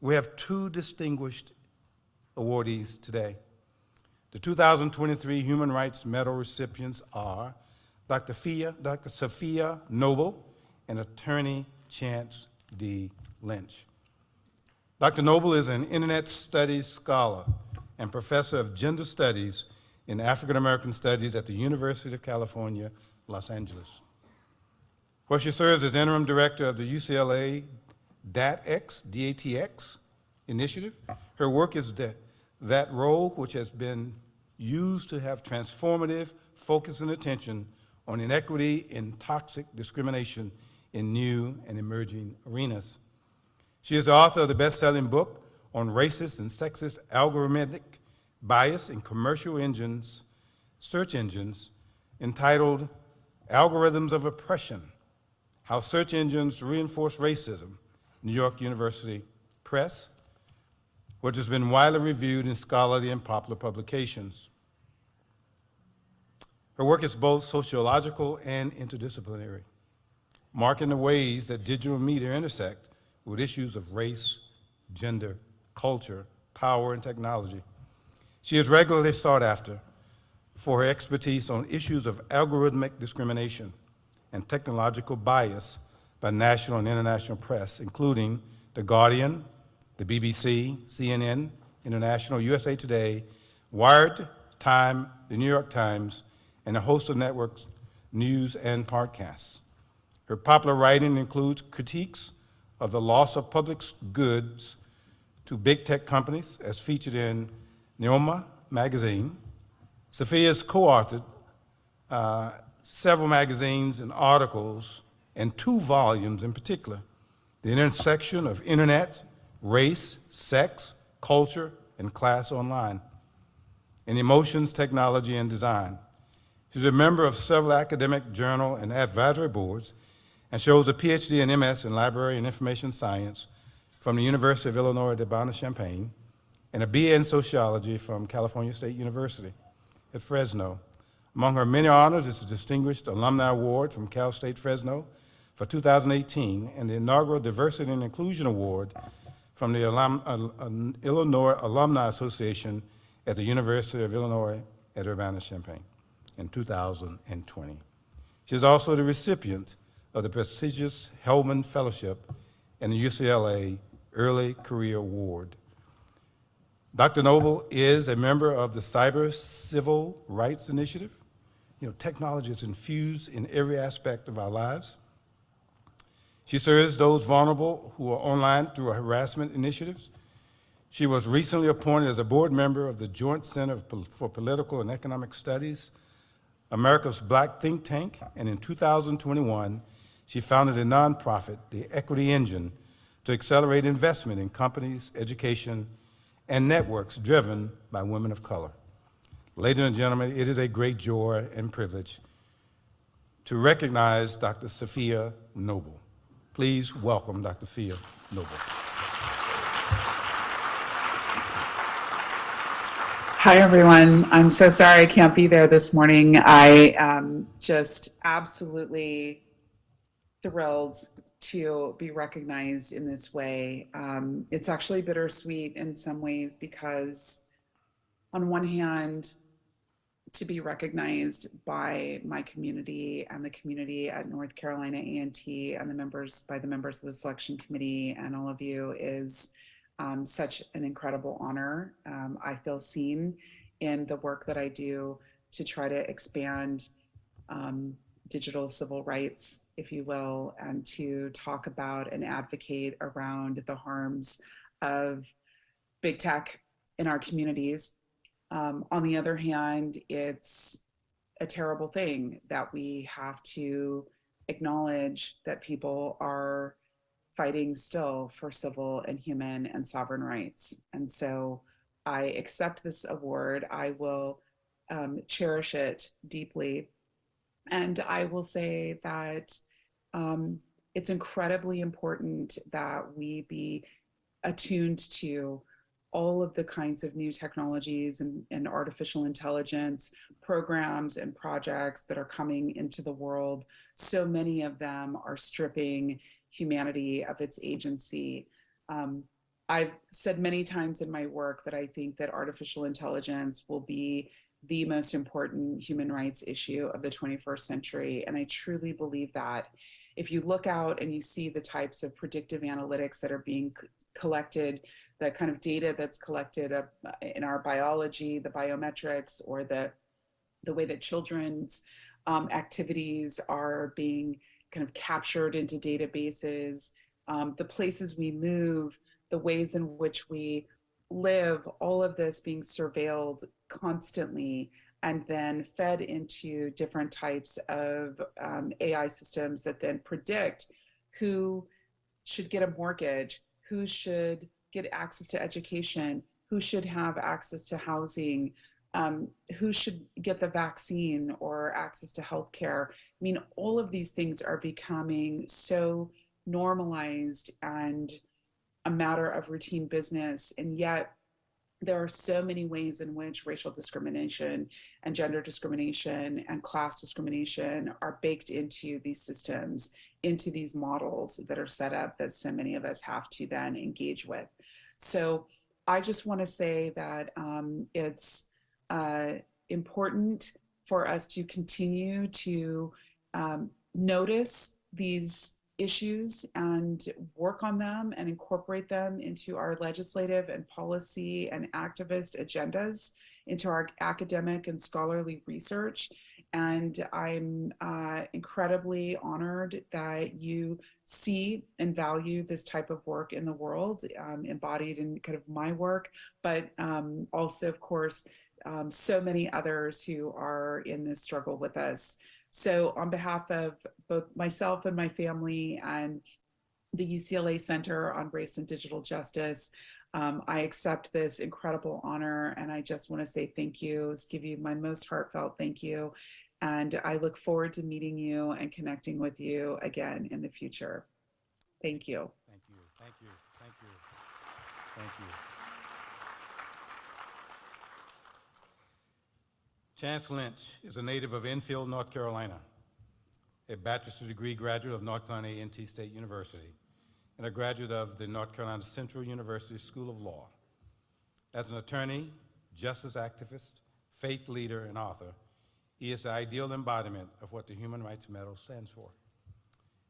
Speaker 12: We have two distinguished awardees today. The 2023 Human Rights Medal recipients are Dr. Sophia Noble and attorney Chance D. Lynch. Dr. Noble is an Internet Studies scholar and professor of gender studies in African American Studies at the University of California, Los Angeles, where she serves as interim director of the UCLA DATX initiative. Her work is that role which has been used to have transformative focus and attention on inequity and toxic discrimination in new and emerging arenas. She is the author of the best-selling book on racist and sexist algorithmic bias in commercial engines, search engines, entitled Algorithms of Oppression: How Search Engines Reinforce Racism, New York University Press, which has been widely reviewed in scholarly and popular publications. Her work is both sociological and interdisciplinary, marking the ways that digital media intersect with issues of race, gender, culture, power, and technology. She is regularly sought after for her expertise on issues of algorithmic discrimination and technological bias by national and international press, including The Guardian, the BBC, CNN, International, USA Today, Wired, Time, the New York Times, and a host of networks, news, and podcasts. Her popular writing includes critiques of the loss of public goods to big tech companies, as featured in Neoma magazine. Sophia has co-authored several magazines and articles, and 2 volumes in particular: The Intersection of Internet, Race, Sex, Culture, and Class Online, and Emotions, Technology, and Design. She's a member of several academic journal and advisory boards, and she holds a PhD and MS in Library and Information Science from the University of Illinois at Urbana-Champaign, and a BA in Sociology from California State University at Fresno. Among her many honors is the Distinguished Alumni Award from Cal State Fresno for 2018, and the inaugural Diversity and Inclusion Award from the Illinois Alumni Association at the University of Illinois at Urbana-Champaign in 2020. She is also the recipient of the prestigious Hellman Fellowship and the UCLA Early Career Award. Dr. Noble is a member of the Cyber Civil Rights Initiative. You know, technology is infused in every aspect of our lives. She serves those vulnerable who are online through harassment initiatives. She was recently appointed as a board member of the Joint Center for Political and Economic Studies, America's Black think tank, and in 2021, she founded a nonprofit, the Equity Engine, to accelerate investment in companies, education, and networks driven by women of color. Ladies and gentlemen, it is a great joy and privilege to recognize Dr. Sophia Noble. Please welcome Dr. Sophia Noble.
Speaker 13: Hi, everyone. I'm so sorry I can't be there this morning. I am just absolutely thrilled to be recognized in this way. It's actually bittersweet in some ways because on one hand, to be recognized by my community and the community at North Carolina A&T and by the members of the selection committee and all of you is such an incredible honor. I feel seen in the work that I do to try to expand digital civil rights, if you will, and to talk about and advocate around the harms of big tech in our communities. On the other hand, it's a terrible thing that we have to acknowledge that people are fighting still for civil and human and sovereign rights. And so I accept this award. I will cherish it deeply. And I will say that it's incredibly important that we be attuned to all of the kinds of new technologies and artificial intelligence programs and projects that are coming into the world. So many of them are stripping humanity of its agency. I've said many times in my work that I think that artificial intelligence will be the most important human rights issue of the 21st century. And I truly believe that. If you look out and you see the types of predictive analytics that are being collected, the kind of data that's collected in our biology, the biometrics, or the way that children's activities are being kind of captured into databases, the places we move, the ways in which we live, all of this being surveilled constantly and then fed into different types of AI systems that then predict who should get a mortgage, who should get access to education, who should have access to housing, who should get the vaccine or access to healthcare. I mean, all of these things are becoming so normalized and a matter of routine business. And yet there are so many ways in which racial discrimination and gender discrimination and class discrimination are baked into these systems, into these models that are set up that so many of us have to then engage with. So I just want to say that it's important for us to continue to notice these issues and work on them and incorporate them into our legislative and policy and activist agendas, into our academic and scholarly research. And I'm incredibly honored that you see and value this type of work in the world, embodied in kind of my work, but also, of course, so many others who are in this struggle with us. So on behalf of both myself and my family and the UCLA Center on Race and Digital Justice, I accept this incredible honor, and I just want to say thank you, give you my most heartfelt thank you, and I look forward to meeting you and connecting with you again in the future. Thank you.
Speaker 12: Thank you, thank you, thank you, thank you. Chance Lynch is a native of Enfield, North Carolina, a bachelor's degree graduate of North Carolina A&T State University, and a graduate of the North Carolina Central University School of Law. As an attorney, justice activist, faith leader, and author, he is the ideal embodiment of what the Human Rights Medal stands for.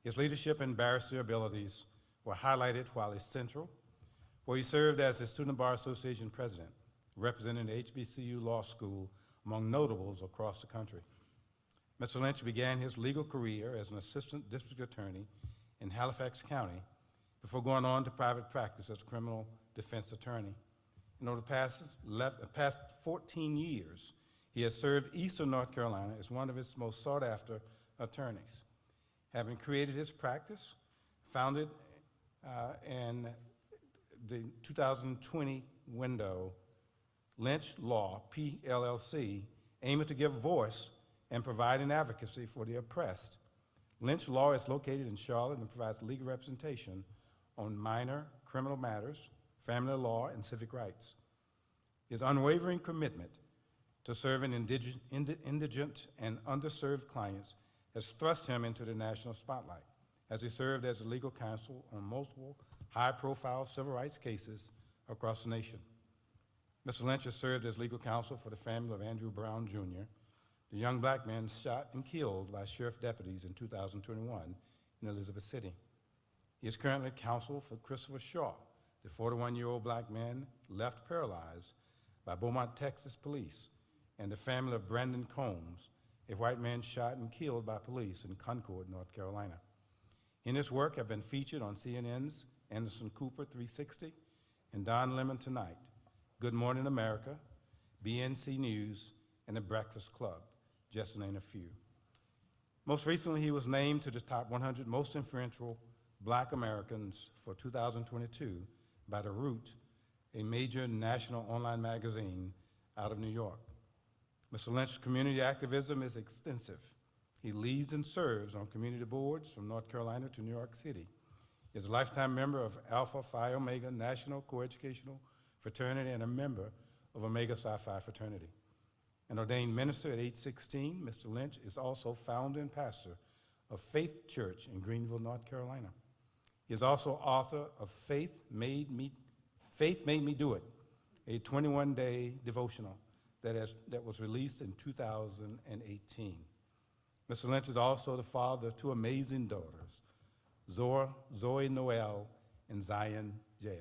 Speaker 12: His leadership and barrister abilities were highlighted while at Central, where he served as the Student Bar Association president, representing the HBCU Law School among notables across the country. Mr. Lynch began his legal career as an assistant district attorney in Halifax County before going on to private practice as a criminal defense attorney. And over the past 14 years, he has served Eastern North Carolina as one of its most sought-after attorneys. Having created his practice, founded in the 2020 window, Lynch Law, PLLC, aiming to give voice and provide an advocacy for the oppressed. Lynch Law is located in Charlotte and provides legal representation on minor criminal matters, family law, and civic rights. His unwavering commitment to serving indigent and underserved clients has thrust him into the national spotlight as he served as a legal counsel on multiple high-profile civil rights cases across the nation. Mr. Lynch has served as legal counsel for the family of Andrew Brown, Jr., the young black man shot and killed by sheriff deputies in 2021 in Elizabeth City. He is currently counsel for Christopher Shaw, the 41-year-old black man left paralyzed by Beaumont, Texas police, and the family of Brandon Combs, a white man shot and killed by police in Concord, North Carolina. In his work have been featured on CNN's Anderson Cooper 360 and Don Lemon Tonight, Good Morning America, BNC News, and The Breakfast Club, just to name a few. Most recently, he was named to the top 100 most influential Black Americans for 2022 by The Root, a major national online magazine out of New York. Mr. Lynch's community activism is extensive. He leads and serves on community boards from North Carolina to New York City. He is a lifetime member of Alpha Phi Omega National Coeducational Fraternity and a member of Omega Psi Phi Fraternity. An ordained minister at age 16, Mr. Lynch is also founder and pastor of Faith Church in Greenville, North Carolina. He is also author of Faith Made Me Do It, a 21-day devotional that was released in 2018. Mr. Lynch is also the father of two amazing daughters, Zoe Noel and Zion Jael.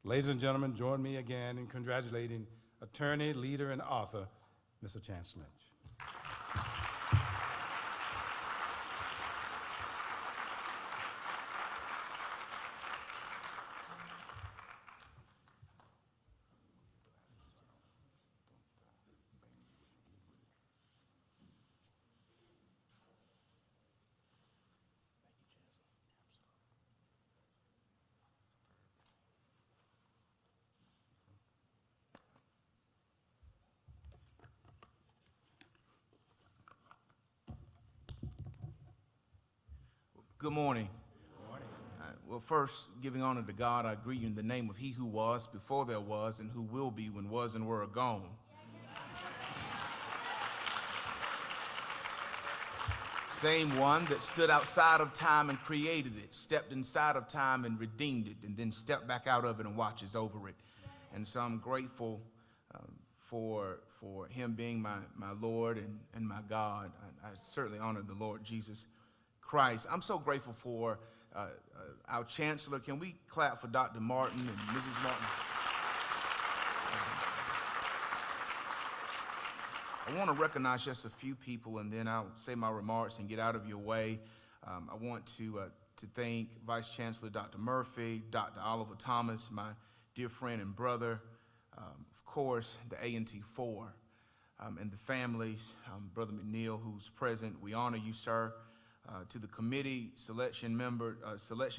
Speaker 12: Ladies and gentlemen, join me again in congratulating attorney, leader, and author, Mr. Chance Lynch.
Speaker 14: Good morning. Good morning. Well, first, giving honor to God, I greet you in the name of He who was before there was and who will be when was and were gone. Same one that stood outside of time and created it, stepped inside of time and redeemed it, and then stepped back out of it and watches over it. And so I'm grateful for Him being my Lord and my God. I certainly honor the Lord Jesus Christ. I'm so grateful for our Chancellor. Can we clap for Dr. Martin and Mrs. Martin? I want to recognize just a few people, and then I'll say my remarks and get out of your way. I want to thank Vice Chancellor Dr. Murphy, Dr. Oliver Thomas, my dear friend and brother, of course, the A&T Four, and the families, Brother McNeil, who's present. We honor you, sir. To the committee selection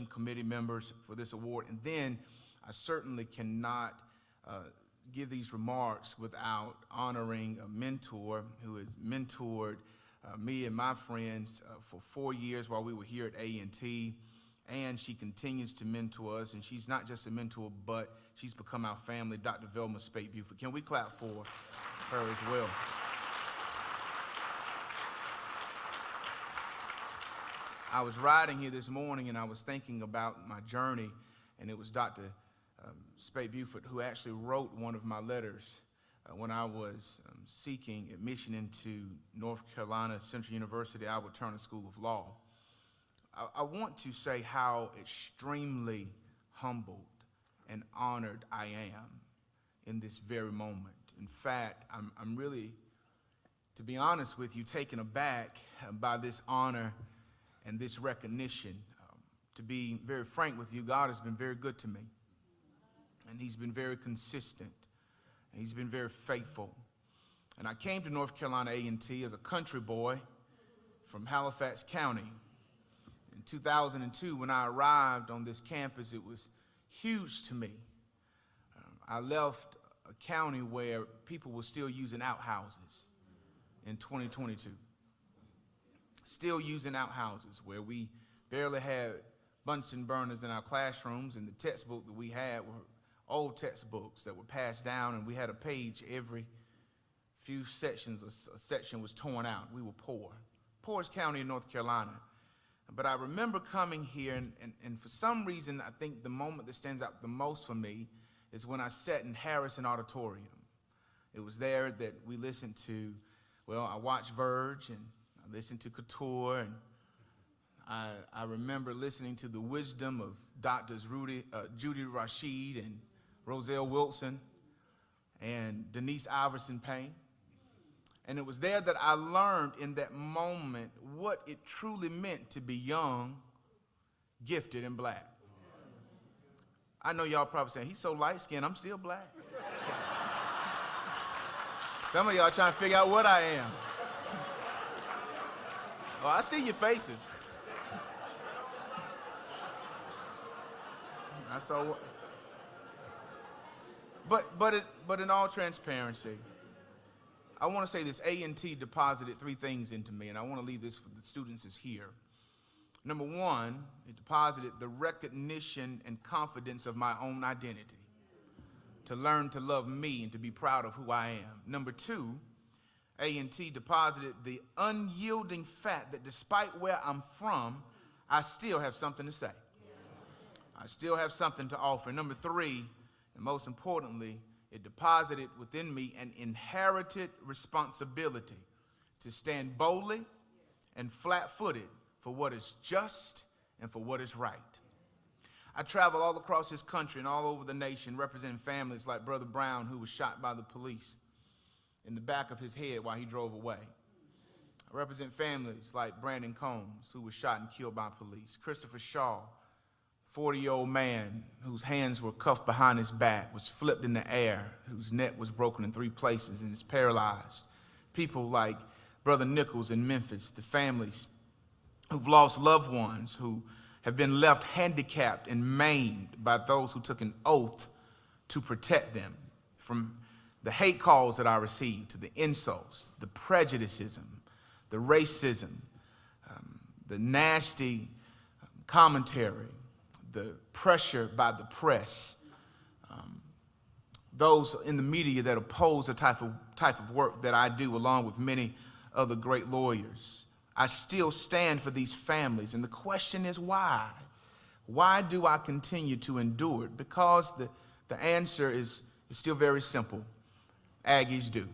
Speaker 14: committee members for this award. And then I certainly cannot give these remarks without honoring a mentor who has mentored me and my friends for 4 years while we were here at A&T, and she continues to mentor us, and she's not just a mentor, but she's become our family, Dr. Velma Spate-Buford. Can we clap for her as well? I was riding here this morning and I was thinking about my journey, and it was Dr. Spade Buford who actually wrote one of my letters when I was seeking admission into North Carolina Central University, Albert Turner School of Law. I want to say how extremely humbled and honored I am in this very moment. In fact, I'm really, to be honest with you, taken aback by this honor and this recognition. To be very frank with you, God has been very good to me. And he's been very consistent. And he's been very faithful. And I came to North Carolina A&T as a country boy from Halifax County. In 2002, when I arrived on this campus, it was huge to me. I left a county where people were still using outhouses in 2022. Still using outhouses, where we barely had Bunsen burners in our classrooms, and the textbook that we had were old textbooks that were passed down, and we had a page every few sections. A section was torn out. We were poor. Poorest county in North Carolina. But I remember coming here, and for some reason, I think the moment that stands out the most for me is when I sat in Harrison Auditorium. It was there that we listened to, well, I watched Verge, and I listened to Couture, and I remember listening to the wisdom of Doctors Judy Rashid and Roselle Wilson and Denise Iverson Payne. And it was there that I learned in that moment what it truly meant to be young, gifted, and black. I know y'all probably saying, he's so light-skinned, I'm still black. Some of y'all trying to figure out what I am. Oh, I see your faces. I saw but in all transparency, I want to say this: A&T deposited three things into me, and I want to leave this for the students that's here. Number one, it deposited the recognition and confidence of my own identity, to learn to love me and to be proud of who I am. Number two, A&T deposited the unyielding fact that despite where I'm from, I still have something to say. I still have something to offer. Number three, and most importantly, it deposited within me an inherited responsibility to stand boldly and flat-footed for what is just and for what is right. I travel all across this country and all over the nation representing families like Brother Brown, who was shot by the police in the back of his head while he drove away. I represent families like Brandon Combs, who was shot and killed by police. Christopher Shaw, 40-year-old man whose hands were cuffed behind his back, was flipped in the air, whose neck was broken in 3 places and is paralyzed. People like Brother Nichols in Memphis, the families who've lost loved ones, who have been left handicapped and maimed by those who took an oath to protect them from the hate calls that I received, to the insults, the prejudicism, the racism, the nasty commentary, the pressure by the press, those in the media that oppose the type of work that I do, along with many other great lawyers. I still stand for these families, and the question is why? Why do I continue to endure it? Because the answer is still very simple. Aggies do.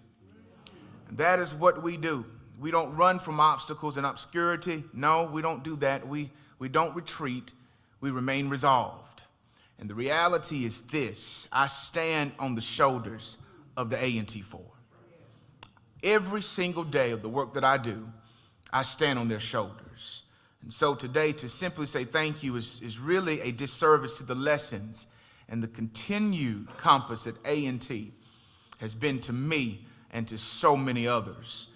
Speaker 14: And that is what we do. We don't run from obstacles and obscurity. No, we don't do that. We don't retreat. We remain resolved. And the reality is this: I stand on the shoulders of the A&T Four. Every single day of the work that I do, I stand on their shoulders. And so today, to simply say thank you is really a disservice to the lessons and the continued compass that A&T has been to me and to so many others.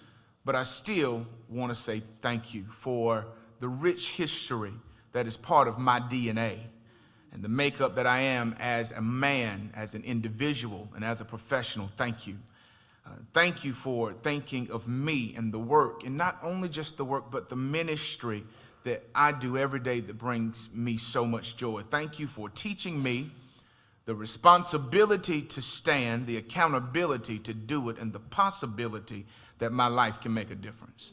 Speaker 14: But I still want to say thank you for the rich history that is part of my DNA and the makeup that I am as a man, as an individual, and as a professional. Thank you. Thank you for thinking of me and the work, and not only just the work, but the ministry that I do every day that brings me so much joy. Thank you for teaching me the responsibility to stand, the accountability to do it, and the possibility that my life can make a difference.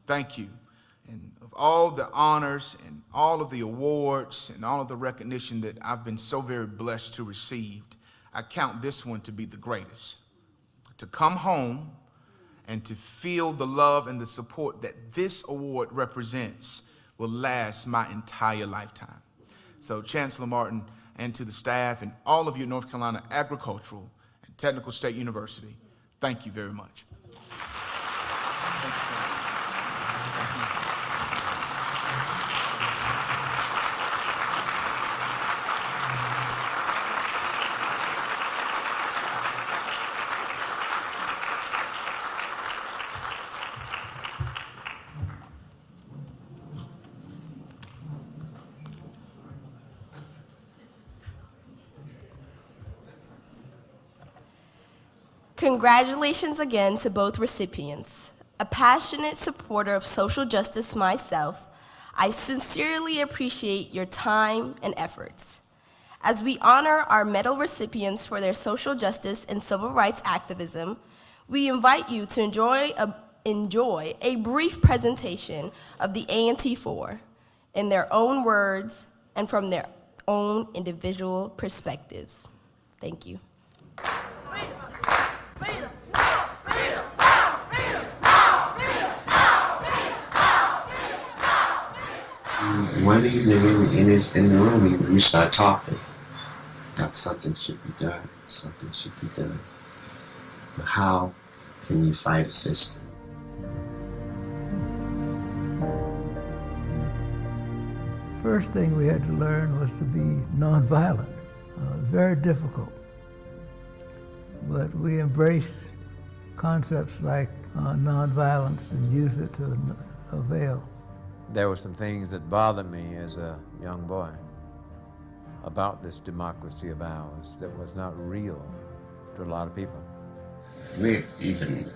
Speaker 14: Thank you. And of all the honors and all of the awards and all of the recognition that I've been so very blessed to receive, I count this one to be the greatest. To come home and to feel the love and the support that this award represents will last my entire lifetime. So Chancellor Martin, and to the staff and all of you at North Carolina Agricultural and Technical State University, thank you very much.
Speaker 3: Congratulations again to both recipients. A passionate supporter of social justice myself, I sincerely appreciate your time and efforts. As we honor our medal recipients for their social justice and civil rights activism, we invite you to enjoy a brief presentation of the A&T Four in their own words and from their own individual perspectives. Thank you.
Speaker 15: One evening in the room, we start talking. That something should be done. Something should be done. But how can you fight a system?
Speaker 16: First thing we had to learn was to be nonviolent. Very difficult. But we embraced concepts like nonviolence and used it to avail.
Speaker 1: There were some things that bothered me as a young boy about this democracy of ours that was not real to a lot of people.
Speaker 15: We even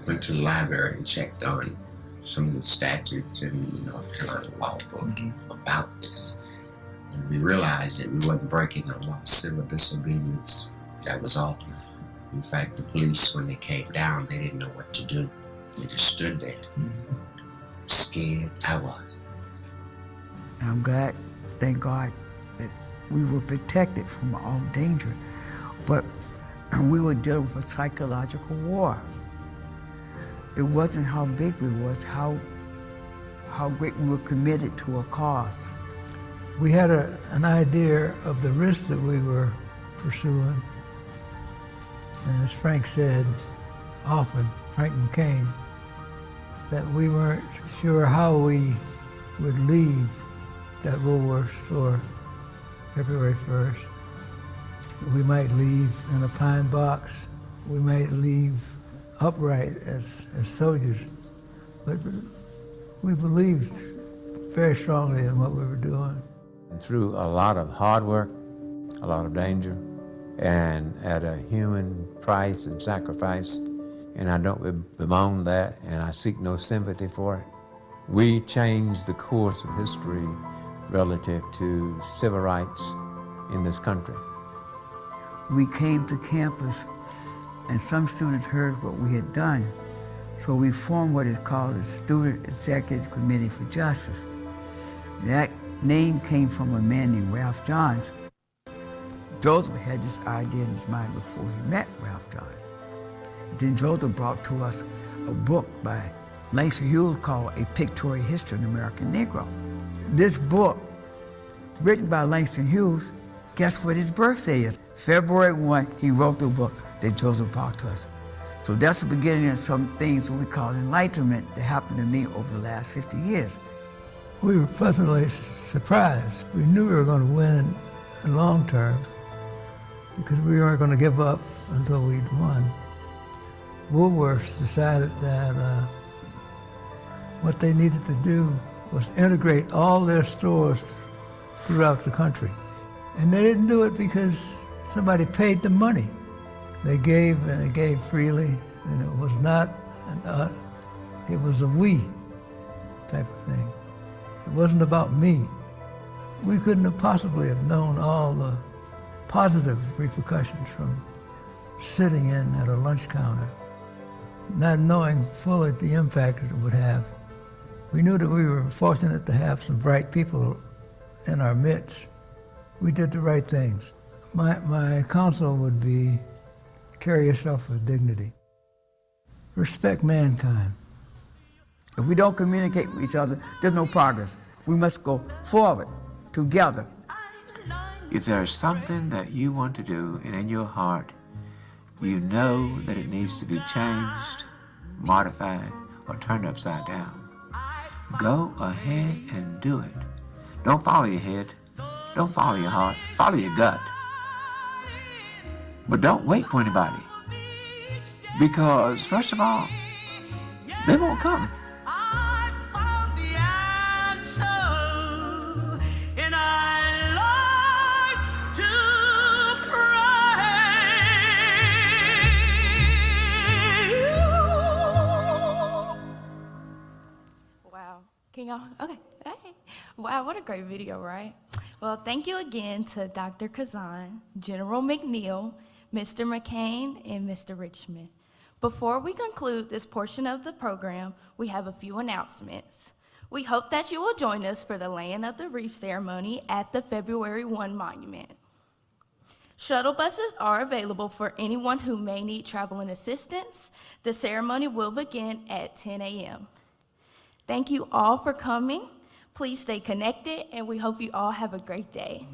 Speaker 15: went to the library and checked on some of the statutes in the North Carolina law book about this. And we realized that we wasn't breaking no law. Civil disobedience, that was all. In fact, the police, when they came down, they didn't know what to do. They just stood there. Scared. I was.
Speaker 17: I'm glad, thank God, that we were protected from all danger, but we were dealing with a psychological war. It wasn't how big we was, how great we were committed to a cause.
Speaker 16: We had an idea of the risk that we were pursuing, and as Frank said often, Frank McCain, that we weren't sure how we would leave that Woolworths store February 1st. We might leave in a pine box. We might leave upright as soldiers. But we believed very strongly in what we were doing.
Speaker 1: And through a lot of hard work, a lot of danger, and at a human price and sacrifice, and I don't bemoan that, and I seek no sympathy for it. We changed the course of history relative to civil rights in this country.
Speaker 17: We came to campus and some students heard what we had done, so we formed what is called the Student Executive Committee for Justice. That name came from a man named Ralph Johns. Joseph had this idea in his mind before he met Ralph Johns. Then Joseph brought to us a book by Langston Hughes called A Pictorial History of the American Negro. This book, written by Langston Hughes, guess what his birthday is? February 1, he wrote the book that Joseph brought to us. So that's the beginning of some things that we call enlightenment that happened to me over the last 50 years.
Speaker 16: We were pleasantly surprised. We knew we were going to win in long term because we weren't going to give up until we'd won. Woolworths decided that what they needed to do was integrate all their stores throughout the country. And they didn't do it because somebody paid them money. They gave, and they gave freely, and it was not it was a we type of thing. It wasn't about me. We couldn't have possibly have known all the positive repercussions from sitting in at a lunch counter, not knowing fully the impact it would have We knew that we were fortunate to have some bright people in our midst. We did the right things. My counsel would be carry yourself with dignity. Respect mankind.
Speaker 17: If we don't communicate with each other, there's no progress. We must go forward together.
Speaker 1: If there's something that you want to do and in your heart, you know that it needs to be changed, modified, or turned upside down, go ahead and do it. Don't follow your head. Don't follow your heart. Follow your gut. But don't wait for anybody. Because, first of all, they won't come.
Speaker 3: Wow. Can y'all? Okay. Hey. Wow, what a great video, right? Well, thank you again to Dr. Kazan, General McNeil, Mr. McCain, and Mr. Richmond. Before we conclude this portion of the program, we have a few announcements. We hope that you will join us for the laying of the wreath ceremony at the February 1 monument. Shuttle buses are available for anyone who may need traveling assistance. The ceremony will begin at 10 a.m. Thank you all for coming. Please stay connected, and we hope you all have a great day.